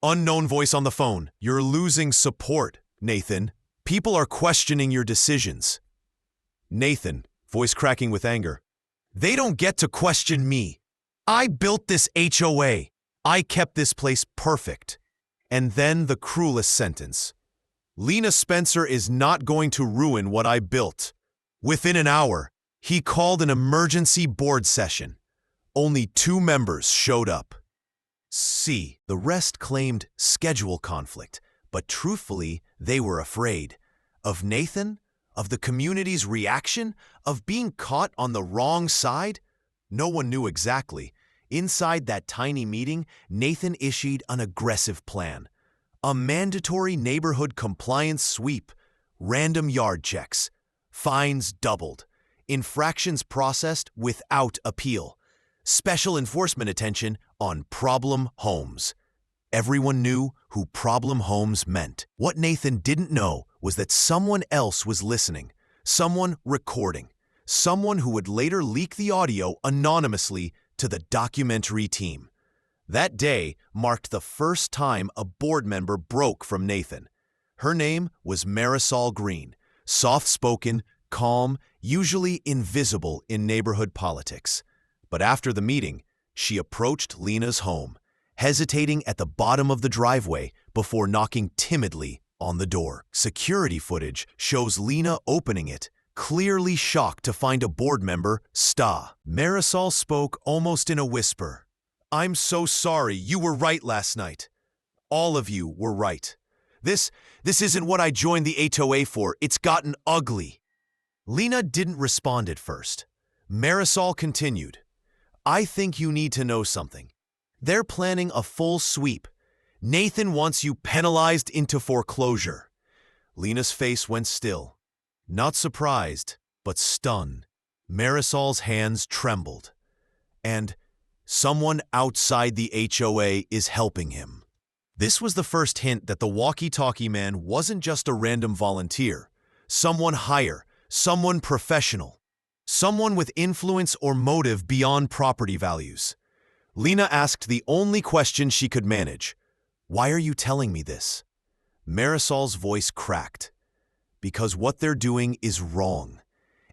Unknown voice on the phone. "You're losing support, Nathan. People are questioning your decisions." Nathan, voice cracking with anger. "They don't get to question me. I built this HOA. I kept this place perfect." And then the cruelest sentence. "Lena Spencer is not going to ruin what I built." Within an hour, he called an emergency board session. Only 2 members showed up. The rest claimed schedule conflict, but truthfully, they were afraid. Of Nathan? Of the community's reaction? Of being caught on the wrong side? No one knew exactly. Inside that tiny meeting, Nathan issued an aggressive plan. A mandatory neighborhood compliance sweep, random yard checks, fines doubled, infractions processed without appeal, special enforcement attention on problem homes. Everyone knew who problem homes meant. What Nathan didn't know was that someone else was listening, someone recording, someone who would later leak the audio anonymously to the documentary team. That day marked the first time a board member broke from Nathan. Her name was Marisol Green, soft-spoken, calm, usually invisible in neighborhood politics. But after the meeting, she approached Lena's home, hesitating at the bottom of the driveway before knocking timidly on the door. Security footage shows Lena opening it, clearly shocked to find a board member, Marisol spoke almost in a whisper. "I'm so sorry, you were right last night. All of you were right. This isn't what I joined the HOA for. It's gotten ugly." Lena didn't respond at first. Marisol continued. "I think you need to know something. They're planning a full sweep. Nathan wants you penalized into foreclosure." Lena's face went still. Not surprised, but stunned. Marisol's hands trembled. "And someone outside the HOA is helping him." This was the first hint that the walkie-talkie man wasn't just a random volunteer. Someone higher, someone professional, someone with influence or motive beyond property values. Lena asked the only question she could manage. "Why are you telling me this?" Marisol's voice cracked. "Because what they're doing is wrong.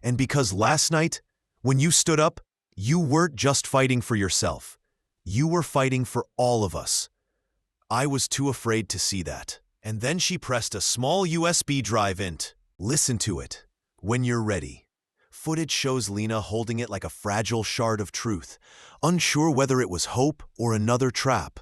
And because last night, when you stood up, you weren't just fighting for yourself. You were fighting for all of us. I was too afraid to see that." And then she pressed a small USB drive in. "Listen to it when you're ready." Footage shows Lena holding it like a fragile shard of truth, unsure whether it was hope or another trap.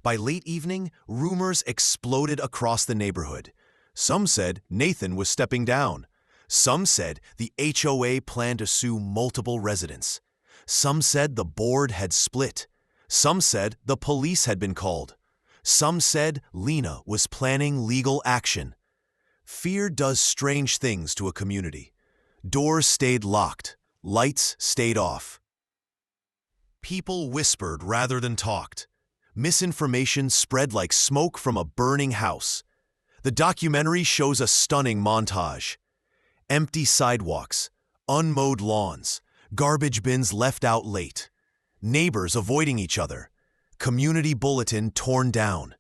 By late evening, rumors exploded across the neighborhood. Some said Nathan was stepping down. Some said the HOA planned to sue multiple residents. Some said the board had split. Some said the police had been called. Some said Lena was planning legal action. Fear does strange things to a community. Doors stayed locked. Lights stayed off. People whispered rather than talked. Misinformation spread like smoke from a burning house. The documentary shows a stunning montage. Empty sidewalks, unmowed lawns, garbage bins left out late, neighbors avoiding each other, community bulletin torn down,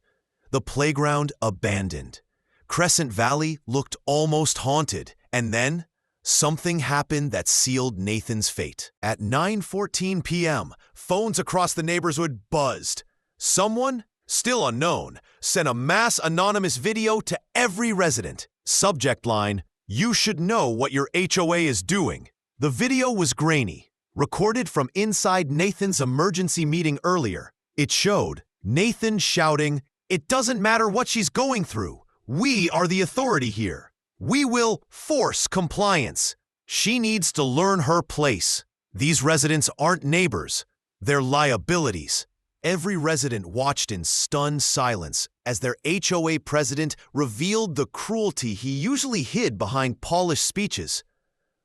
the playground abandoned. Crescent Valley looked almost haunted, and then something happened that sealed Nathan's fate. At 9:14 p.m., phones across the neighborhood buzzed. Someone, still unknown, sent a mass anonymous video to every resident. Subject line, "You should know what your HOA is doing." The video was grainy, recorded from inside Nathan's emergency meeting earlier. It showed Nathan shouting, "It doesn't matter what she's going through. We are the authority here. We will force compliance. She needs to learn her place. These residents aren't neighbors. They're liabilities." Every resident watched in stunned silence as their HOA president revealed the cruelty he usually hid behind polished speeches.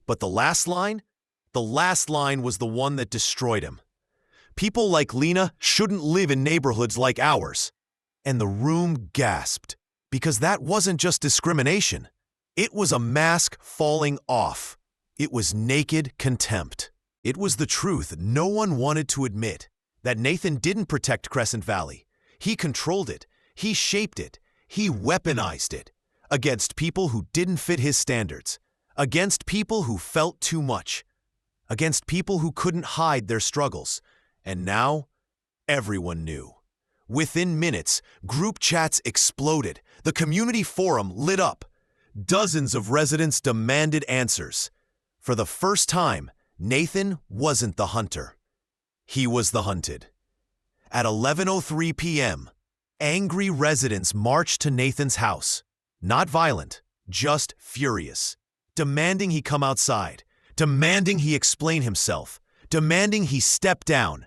But the last line was the one that destroyed him. "People like Lena shouldn't live in neighborhoods like ours." And the room gasped, because that wasn't just discrimination. It was a mask falling off. It was naked contempt. It was the truth no one wanted to admit, that Nathan didn't protect Crescent Valley. He controlled it. He shaped it. He weaponized it. Against people who didn't fit his standards. Against people who felt too much. Against people who couldn't hide their struggles. And now, everyone knew. Within minutes, group chats exploded. The community forum lit up. Dozens of residents demanded answers. For the first time, Nathan wasn't the hunter. He was the hunted. At 11:03 p.m., angry residents marched to Nathan's house. Not violent, just furious. Demanding he come outside. Demanding he explain himself. Demanding he step down.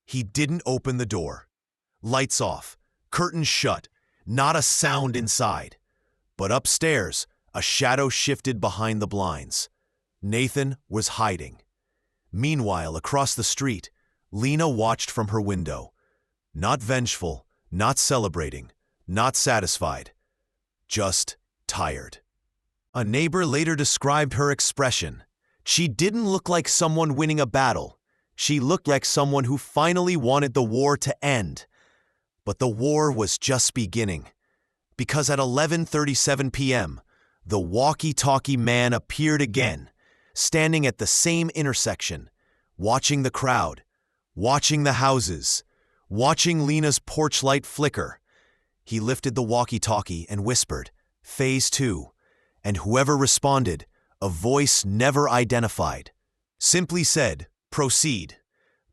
He didn't open the door. Lights off, curtains shut, not a sound inside. But upstairs, a shadow shifted behind the blinds. Nathan was hiding. Meanwhile, across the street, Lena watched from her window. Not vengeful, not celebrating, not satisfied. Just tired. A neighbor later described her expression. She didn't look like someone winning a battle. She looked like someone who finally wanted the war to end. But the war was just beginning. Because at 11:37 p.m., the walkie-talkie man appeared again, standing at the same intersection, watching the crowd, watching the houses, watching Lena's porch light flicker. He lifted the walkie-talkie and whispered, "Phase 2, and whoever responded, a voice never identified, simply said, "Proceed."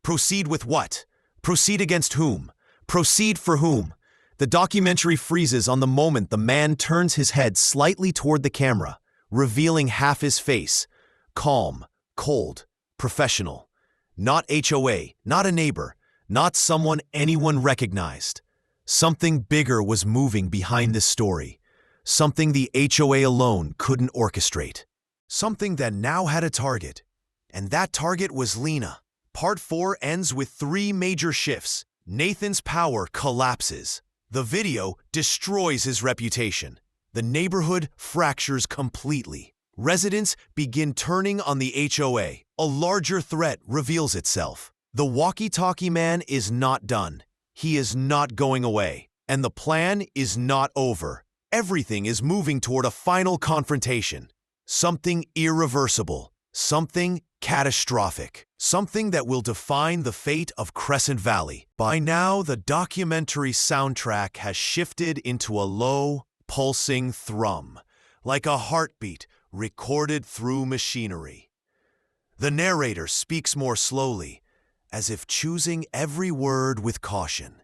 Proceed with what? Proceed against whom? Proceed for whom? The documentary freezes on the moment the man turns his head slightly toward the camera, revealing half his face. Calm, cold, professional. Not HOA, not a neighbor, not someone anyone recognized. Something bigger was moving behind this story. Something the HOA alone couldn't orchestrate. Something that now had a target. And that target was Lena. Part 4 ends with 3 major shifts. Nathan's power collapses. The video destroys his reputation. The neighborhood fractures completely. Residents begin turning on the HOA. A larger threat reveals itself. The walkie-talkie man is not done. He is not going away. And the plan is not over. Everything is moving toward a final confrontation. Something irreversible. Something catastrophic. Something that will define the fate of Crescent Valley. By now, the documentary soundtrack has shifted into a low, pulsing thrum, like a heartbeat recorded through machinery. The narrator speaks more slowly, as if choosing every word with caution.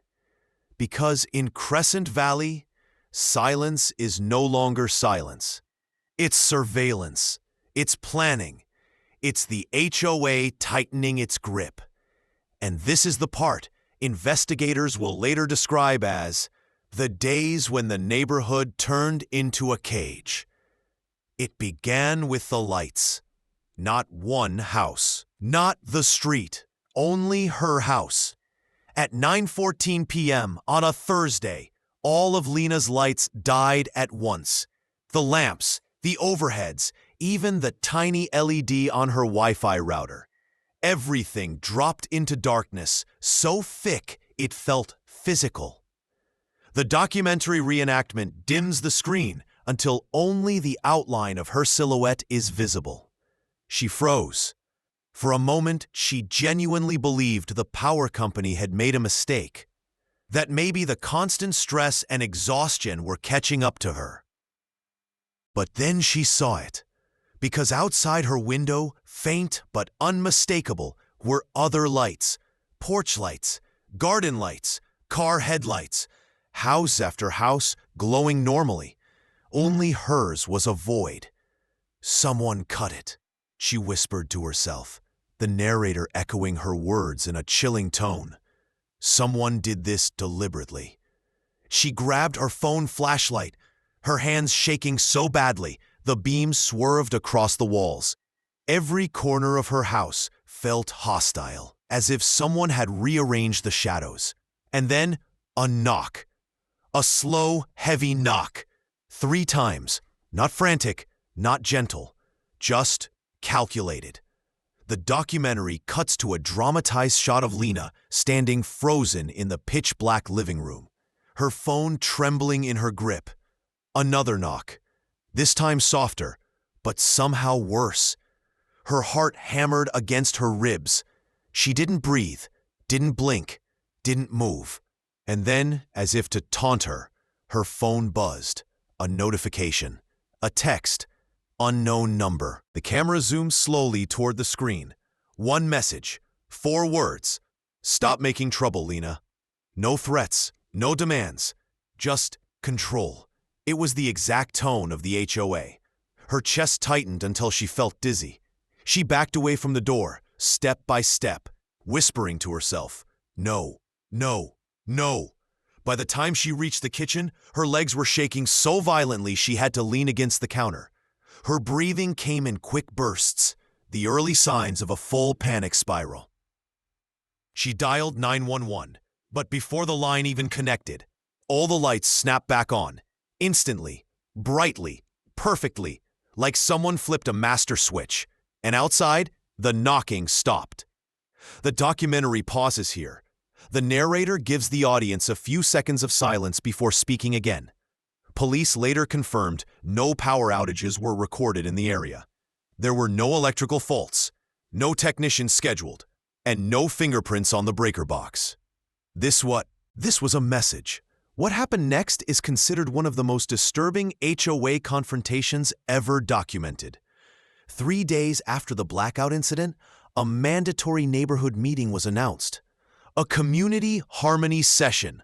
Because in Crescent Valley, silence is no longer silence. It's surveillance. It's planning. It's the HOA tightening its grip. And this is the part investigators will later describe as the days when the neighborhood turned into a cage. It began with the lights. Not one house. Not the street. Only her house. At 9:14 p.m. on a Thursday, All of Lena's lights died at once. The lamps, the overheads, even the tiny LED on her Wi-Fi router. Everything dropped into darkness, so thick it felt physical. The documentary reenactment dims the screen until only the outline of her silhouette is visible. She froze. For a moment, she genuinely believed the power company had made a mistake, that maybe the constant stress and exhaustion were catching up to her. But then she saw it, because outside her window, faint but unmistakable, were other lights, porch lights, garden lights, car headlights, house after house glowing normally. Only hers was a void. Someone cut it, she whispered to herself, the narrator echoing her words in a chilling tone. Someone did this deliberately. She grabbed her phone flashlight, her hands shaking so badly the beam swerved across the walls. Every corner of her house felt hostile, as if someone had rearranged the shadows. And then a knock. A slow, heavy knock. 3 times. Not frantic, not gentle, just calculated. The documentary cuts to a dramatized shot of Lena standing frozen in the pitch-black living room, her phone trembling in her grip. Another knock, this time softer, but somehow worse. Her heart hammered against her ribs. She didn't breathe, didn't blink, didn't move. And then, as if to taunt her, her phone buzzed. A notification, a text, unknown number. The camera zoomed slowly toward the screen. One message, 4 words. Stop making trouble, Lena. No threats, no demands, just control. It was the exact tone of the HOA. Her chest tightened until she felt dizzy. She backed away from the door, step by step, whispering to herself, no, no, no. By the time she reached the kitchen, her legs were shaking so violently she had to lean against the counter. Her breathing came in quick bursts, the early signs of a full panic spiral. She dialed 911, but before the line even connected, all the lights snapped back on, instantly, brightly, perfectly, like someone flipped a master switch, and outside, the knocking stopped. The documentary pauses here. The narrator gives the audience a few seconds of silence before speaking again. Police later confirmed no power outages were recorded in the area. There were no electrical faults, no technicians scheduled, and no fingerprints on the breaker box. This was a message. What happened next is considered one of the most disturbing HOA confrontations ever documented. 3 days after the blackout incident, a mandatory neighborhood meeting was announced. A community harmony session.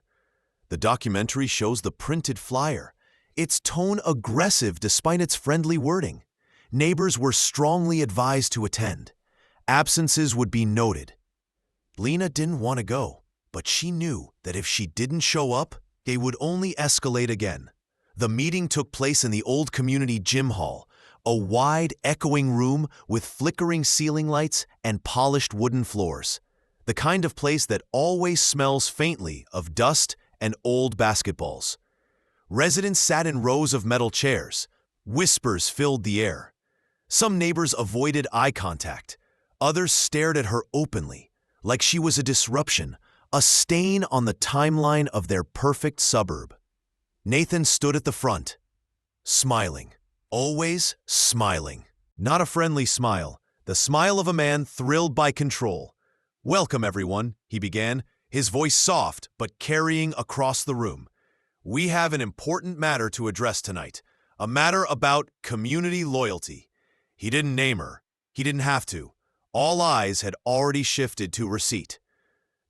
The documentary shows the printed flyer, its tone aggressive despite its friendly wording. Neighbors were strongly advised to attend. Absences would be noted. Lena didn't want to go, but she knew that if she didn't show up, they would only escalate again. The meeting took place in the old community gym hall, a wide, echoing room with flickering ceiling lights and polished wooden floors. The kind of place that always smells faintly of dust and old basketballs. Residents sat in rows of metal chairs. Whispers filled the air. Some neighbors avoided eye contact. Others stared at her openly, like she was a disruption, a stain on the timeline of their perfect suburb. Nathan stood at the front, smiling. Always smiling. Not a friendly smile, the smile of a man thrilled by control. "Welcome, everyone," he began, his voice soft but carrying across the room. "We have an important matter to address tonight, a matter about community loyalty." He didn't name her. He didn't have to. All eyes had already shifted to her seat.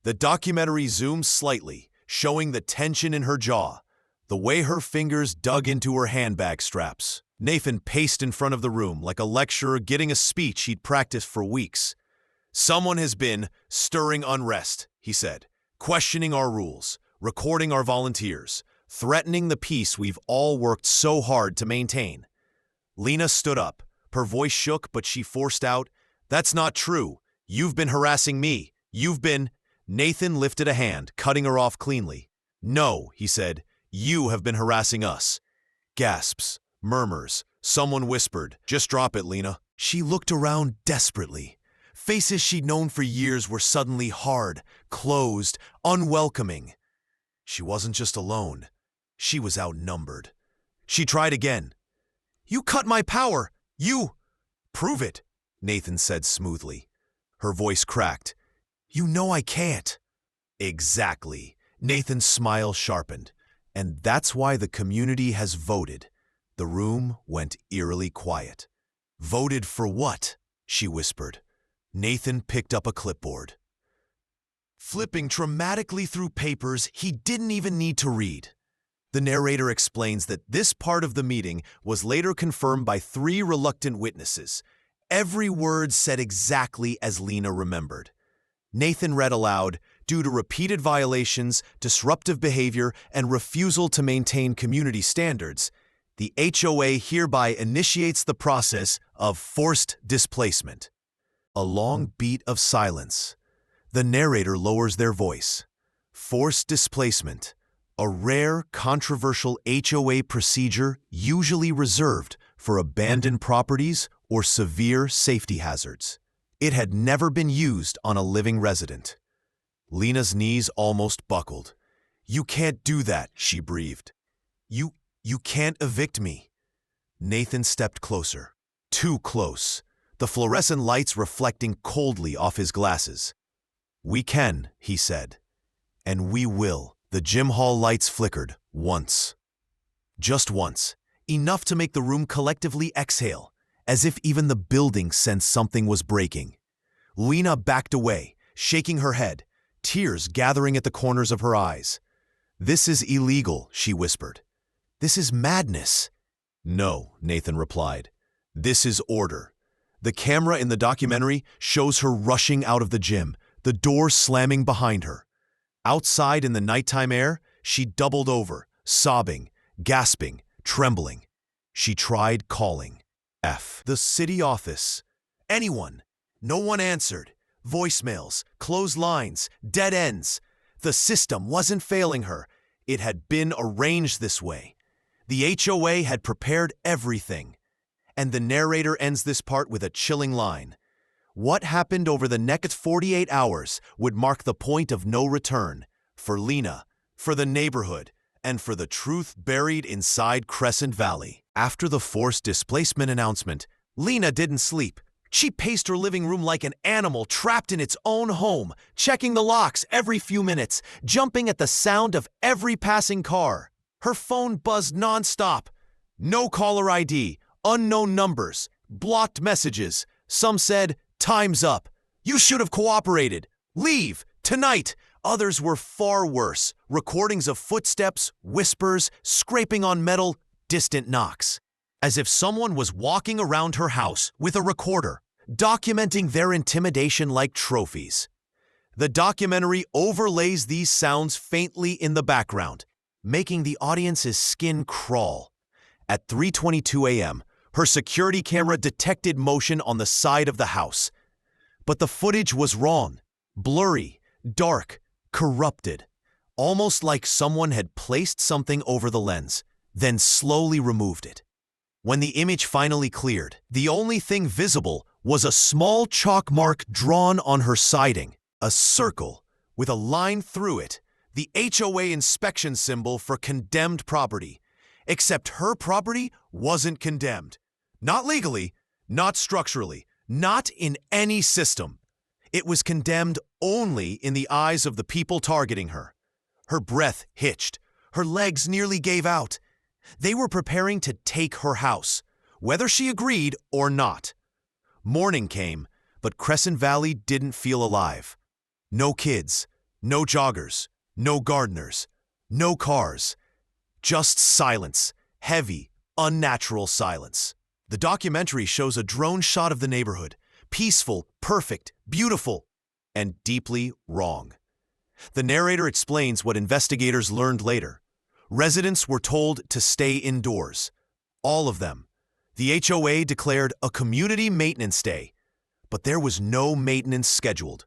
The documentary zoomed slightly, showing the tension in her jaw, the way her fingers dug into her handbag straps. Nathan paced in front of the room like a lecturer getting a speech he'd practiced for weeks. "Someone has been stirring unrest," he said, "questioning our rules, recording our volunteers, threatening the peace we've all worked so hard to maintain." Lena stood up. Her voice shook, but she forced out, "That's not true. You've been harassing me. You've been—" Nathan lifted a hand, cutting her off cleanly. "No," he said, You have been harassing us. Gasps, murmurs. Someone whispered, "Just drop it, Lena." She looked around desperately. Faces she'd known for years were suddenly hard, closed, unwelcoming. She wasn't just alone. She was outnumbered. She tried again. "You cut my power! You—" "Prove it," Nathan said smoothly. Her voice cracked. "You know I can't." "Exactly." Nathan's smile sharpened. "And that's why the community has voted." The room went eerily quiet. "Voted for what?" she whispered. Nathan picked up a clipboard. Flipping dramatically through papers he didn't even need to read. The narrator explains that this part of the meeting was later confirmed by 3 reluctant witnesses. Every word said exactly as Lena remembered. Nathan read aloud, "Due to repeated violations, disruptive behavior, and refusal to maintain community standards, the HOA hereby initiates the process of forced displacement." A long beat of silence. The narrator lowers their voice. Forced displacement, a rare, controversial HOA procedure usually reserved for abandoned properties or severe safety hazards. It had never been used on a living resident. Lena's knees almost buckled. "You can't do that," she breathed. You can't evict me." Nathan stepped closer. Too close. The fluorescent lights reflecting coldly off his glasses. "We can," he said. "And we will." The gym hall lights flickered once. Just once. Enough to make the room collectively exhale, as if even the building sensed something was breaking. Lena backed away, shaking her head, tears gathering at the corners of her eyes. "This is illegal," she whispered. "This is madness." "No," Nathan replied. "This is order." The camera in the documentary shows her rushing out of the gym, the door slamming behind her. Outside in the nighttime air, she doubled over, sobbing, gasping, trembling. She tried calling. The city office. Anyone. No one answered. Voicemails, closed lines, dead ends. The system wasn't failing her. It had been arranged this way. The HOA had prepared everything. And the narrator ends this part with a chilling line. What happened over the next 48 hours would mark the point of no return for Lena, for the neighborhood, and for the truth buried inside Crescent Valley. After the forced displacement announcement, Lena didn't sleep. She paced her living room like an animal trapped in its own home, checking the locks every few minutes, jumping at the sound of every passing car. Her phone buzzed nonstop. No caller ID, unknown numbers, blocked messages. Some said, "Time's up. You should have cooperated. Leave, tonight." Others were far worse, recordings of footsteps, whispers, scraping on metal, distant knocks. As if someone was walking around her house with a recorder, documenting their intimidation like trophies. The documentary overlays these sounds faintly in the background, making the audience's skin crawl. At 3:22 a.m., her security camera detected motion on the side of the house. But the footage was wrong, blurry, dark, corrupted, almost like someone had placed something over the lens, then slowly removed it. When the image finally cleared, the only thing visible was a small chalk mark drawn on her siding, a circle with a line through it, the HOA inspection symbol for condemned property. Except her property wasn't condemned. Not legally, not structurally, not in any system. It was condemned only in the eyes of the people targeting her. Her breath hitched. Her legs nearly gave out. They were preparing to take her house, whether she agreed or not. Morning came, but Crescent Valley didn't feel alive. No kids, no joggers, no gardeners, no cars. Just silence, heavy, unnatural silence. The documentary shows a drone shot of the neighborhood, peaceful, perfect, beautiful, and deeply wrong. The narrator explains what investigators learned later. Residents were told to stay indoors. All of them. The HOA declared a community maintenance day, but there was no maintenance scheduled.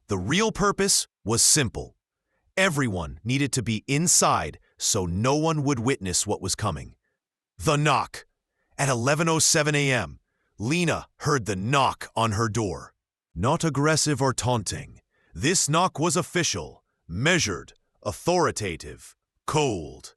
The real purpose was simple. Everyone needed to be inside so no one would witness what was coming. The knock. At 11:07 a.m., Lena heard the knock on her door. Not aggressive or taunting. This knock was official, measured, authoritative, cold.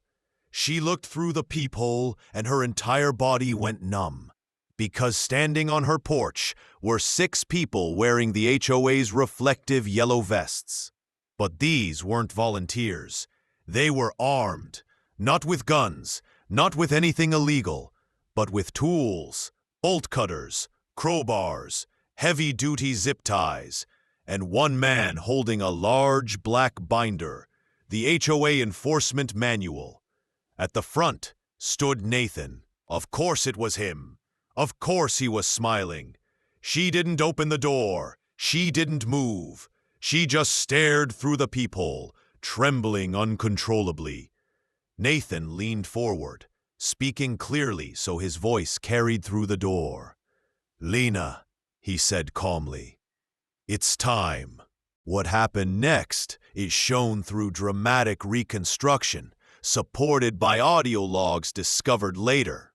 She looked through the peephole and her entire body went numb, because standing on her porch were 6 people wearing the HOA's reflective yellow vests. But these weren't volunteers. They were armed, not with guns, not with anything illegal, but with tools, bolt cutters, crowbars, heavy-duty zip ties, and one man holding a large black binder, the HOA enforcement manual. At the front stood Nathan. Of course it was him. Of course he was smiling. She didn't open the door. She didn't move. She just stared through the peephole, trembling uncontrollably. Nathan leaned forward, speaking clearly so his voice carried through the door. "Lena," he said calmly, "it's time." What happened next is shown through dramatic reconstruction, supported by audio logs discovered later.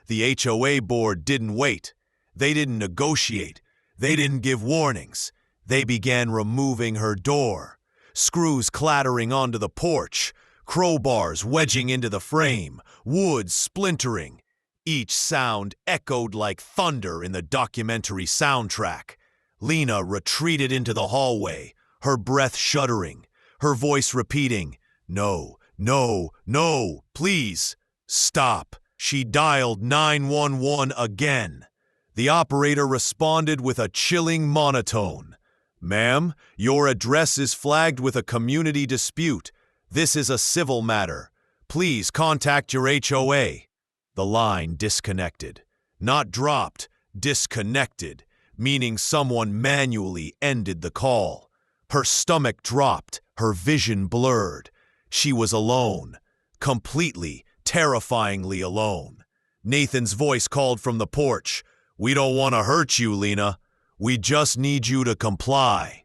The HOA board didn't wait. They didn't negotiate. They didn't give warnings. They began removing her door, screws clattering onto the porch, crowbars wedging into the frame, wood splintering. Each sound echoed like thunder in the documentary soundtrack. Lena retreated into the hallway, her breath shuddering, her voice repeating, "No, no, no, please, stop." She dialed 911 again. The operator responded with a chilling monotone. "Ma'am, your address is flagged with a community dispute. This is a civil matter. Please contact your HOA." The line disconnected. Not dropped, disconnected, meaning someone manually ended the call. Her stomach dropped, her vision blurred. She was alone, completely, terrifyingly alone. Nathan's voice called from the porch, "We don't want to hurt you, Lena. We just need you to comply."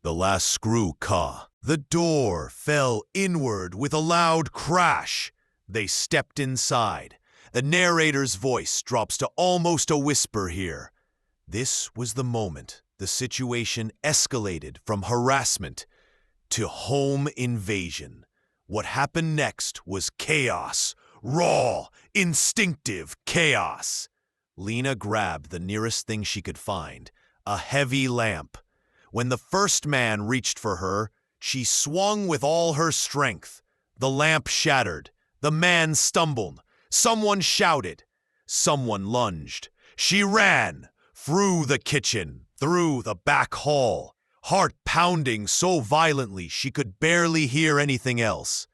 The last screw caught. The door fell inward with a loud crash. They stepped inside. The narrator's voice drops to almost a whisper here. This was the moment the situation escalated from harassment to home invasion. What happened next was chaos. Raw, instinctive chaos. Lena grabbed the nearest thing she could find, a heavy lamp. When the first man reached for her, she swung with all her strength. The lamp shattered. The man stumbled. Someone shouted. Someone lunged. She ran through the kitchen, through the back hall, heart pounding so violently she could barely hear anything else.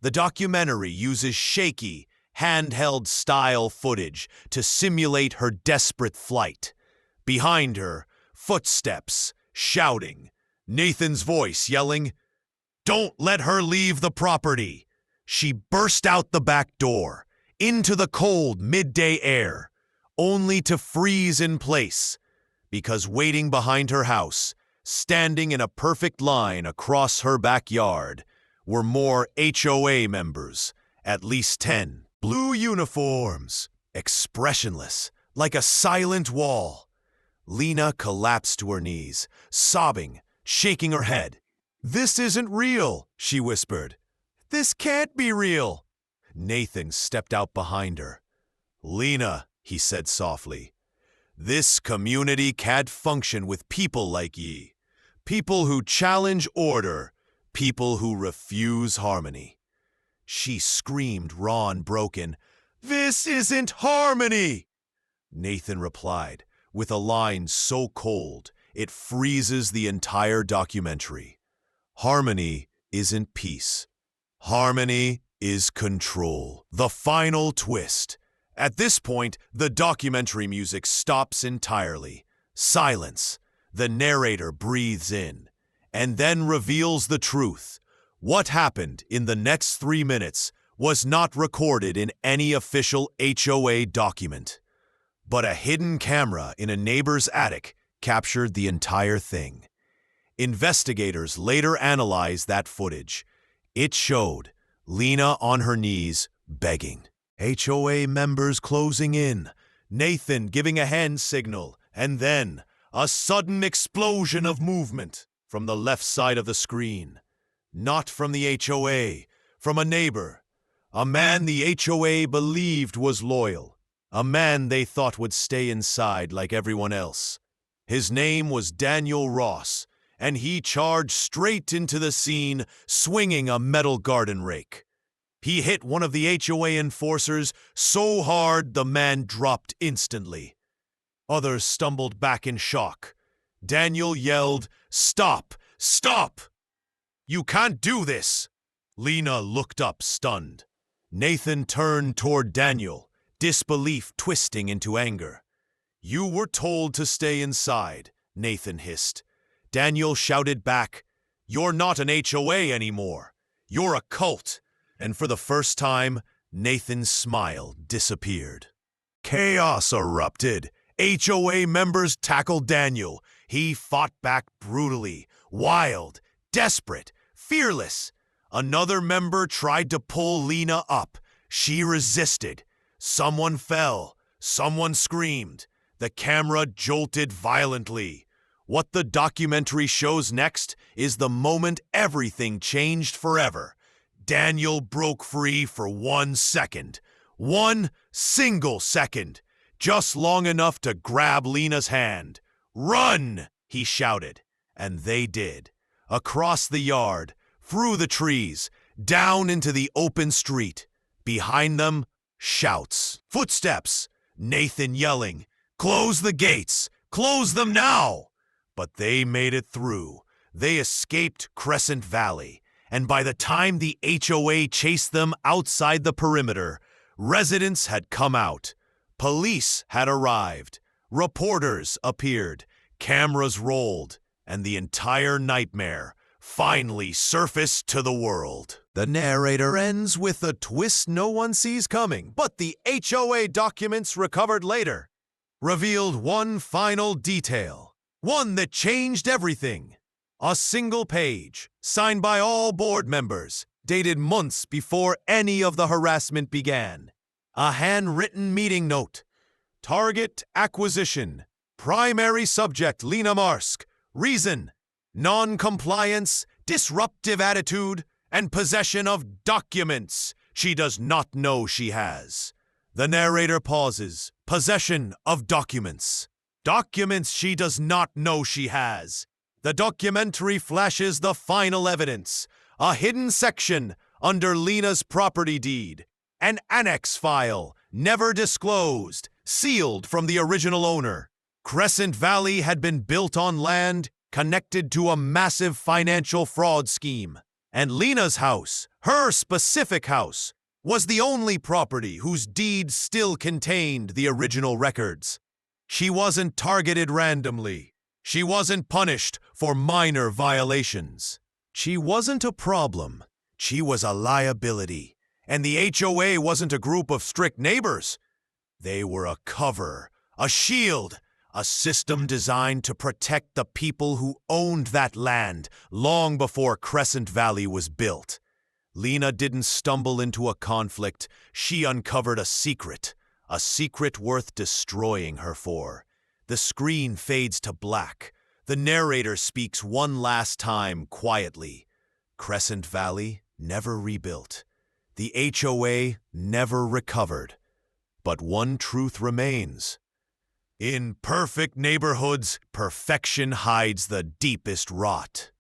The documentary uses shaky, handheld style footage to simulate her desperate flight. Behind her, footsteps, shouting. Nathan's voice yelling, "Don't let her leave the property." She burst out the back door, into the cold midday air, only to freeze in place, because waiting behind her house, standing in a perfect line across her backyard, were more HOA members, at least 10. Blue uniforms, expressionless, like a silent wall. Lena collapsed to her knees, sobbing, shaking her head. "This isn't real," she whispered. "This can't be real." Nathan stepped out behind her. "Lena," he said softly, "this community can't function with people like ye. People who challenge order, people who refuse harmony." She screamed raw and broken, "This isn't harmony!" Nathan replied, with a line so cold it freezes the entire documentary. "Harmony isn't peace. Harmony is control." The final twist. At this point, the documentary music stops entirely. Silence. The narrator breathes in, and then reveals the truth. What happened in the next 3 minutes was not recorded in any official HOA document. But a hidden camera in a neighbor's attic captured the entire thing. Investigators later analyzed that footage. It showed Lena on her knees, begging. HOA members closing in. Nathan giving a hand signal, and then a sudden explosion of movement from the left side of the screen. Not from the HOA, from a neighbor. A man the HOA believed was loyal. A man they thought would stay inside like everyone else. His name was Daniel Ross, and he charged straight into the scene, swinging a metal garden rake. He hit one of the HOA enforcers so hard the man dropped instantly. Others stumbled back in shock. Daniel yelled, "Stop! Stop! You can't do this!" Lena looked up, stunned. Nathan turned toward Daniel, disbelief twisting into anger. "You were told to stay inside," Nathan hissed. Daniel shouted back, "You're not an HOA anymore. You're a cult." And for the first time, Nathan's smile disappeared. Chaos erupted. HOA members tackled Daniel. He fought back brutally, wild, desperate, fearless. Another member tried to pull Lena up. She resisted. Someone fell. Someone screamed. The camera jolted violently. What the documentary shows next is the moment everything changed forever. Daniel broke free for 1 second. 1 single second. Just long enough to grab Lena's hand. "Run!" he shouted. And they did. Across the yard, through the trees, down into the open street. Behind them, shouts. Footsteps. Nathan yelling, "Close the gates! Close them now!" But they made it through. They escaped Crescent Valley. And by the time the HOA chased them outside the perimeter, residents had come out. Police had arrived. Reporters appeared. Cameras rolled. And the entire nightmare finally surfaced to the world. The narrator ends with a twist no one sees coming, but the HOA documents recovered later revealed one final detail. One that changed everything. A single page, signed by all board members, dated months before any of the harassment began. A handwritten meeting note. Target acquisition. Primary subject Lena Marsk. Reason: non-compliance, disruptive attitude, and possession of documents she does not know she has. The narrator pauses. Possession of documents. Documents she does not know she has. The documentary flashes the final evidence. A hidden section under Lena's property deed. An annex file, never disclosed, sealed from the original owner. Crescent Valley had been built on land connected to a massive financial fraud scheme. And Lena's house, her specific house, was the only property whose deed still contained the original records. She wasn't targeted randomly. She wasn't punished for minor violations. She wasn't a problem. She was a liability. And the HOA wasn't a group of strict neighbors. They were a cover, a shield, a system designed to protect the people who owned that land long before Crescent Valley was built. Lena didn't stumble into a conflict. She uncovered a secret worth destroying her for. The screen fades to black. The narrator speaks one last time quietly. Crescent Valley never rebuilt. The HOA never recovered. But one truth remains. In perfect neighborhoods, perfection hides the deepest rot.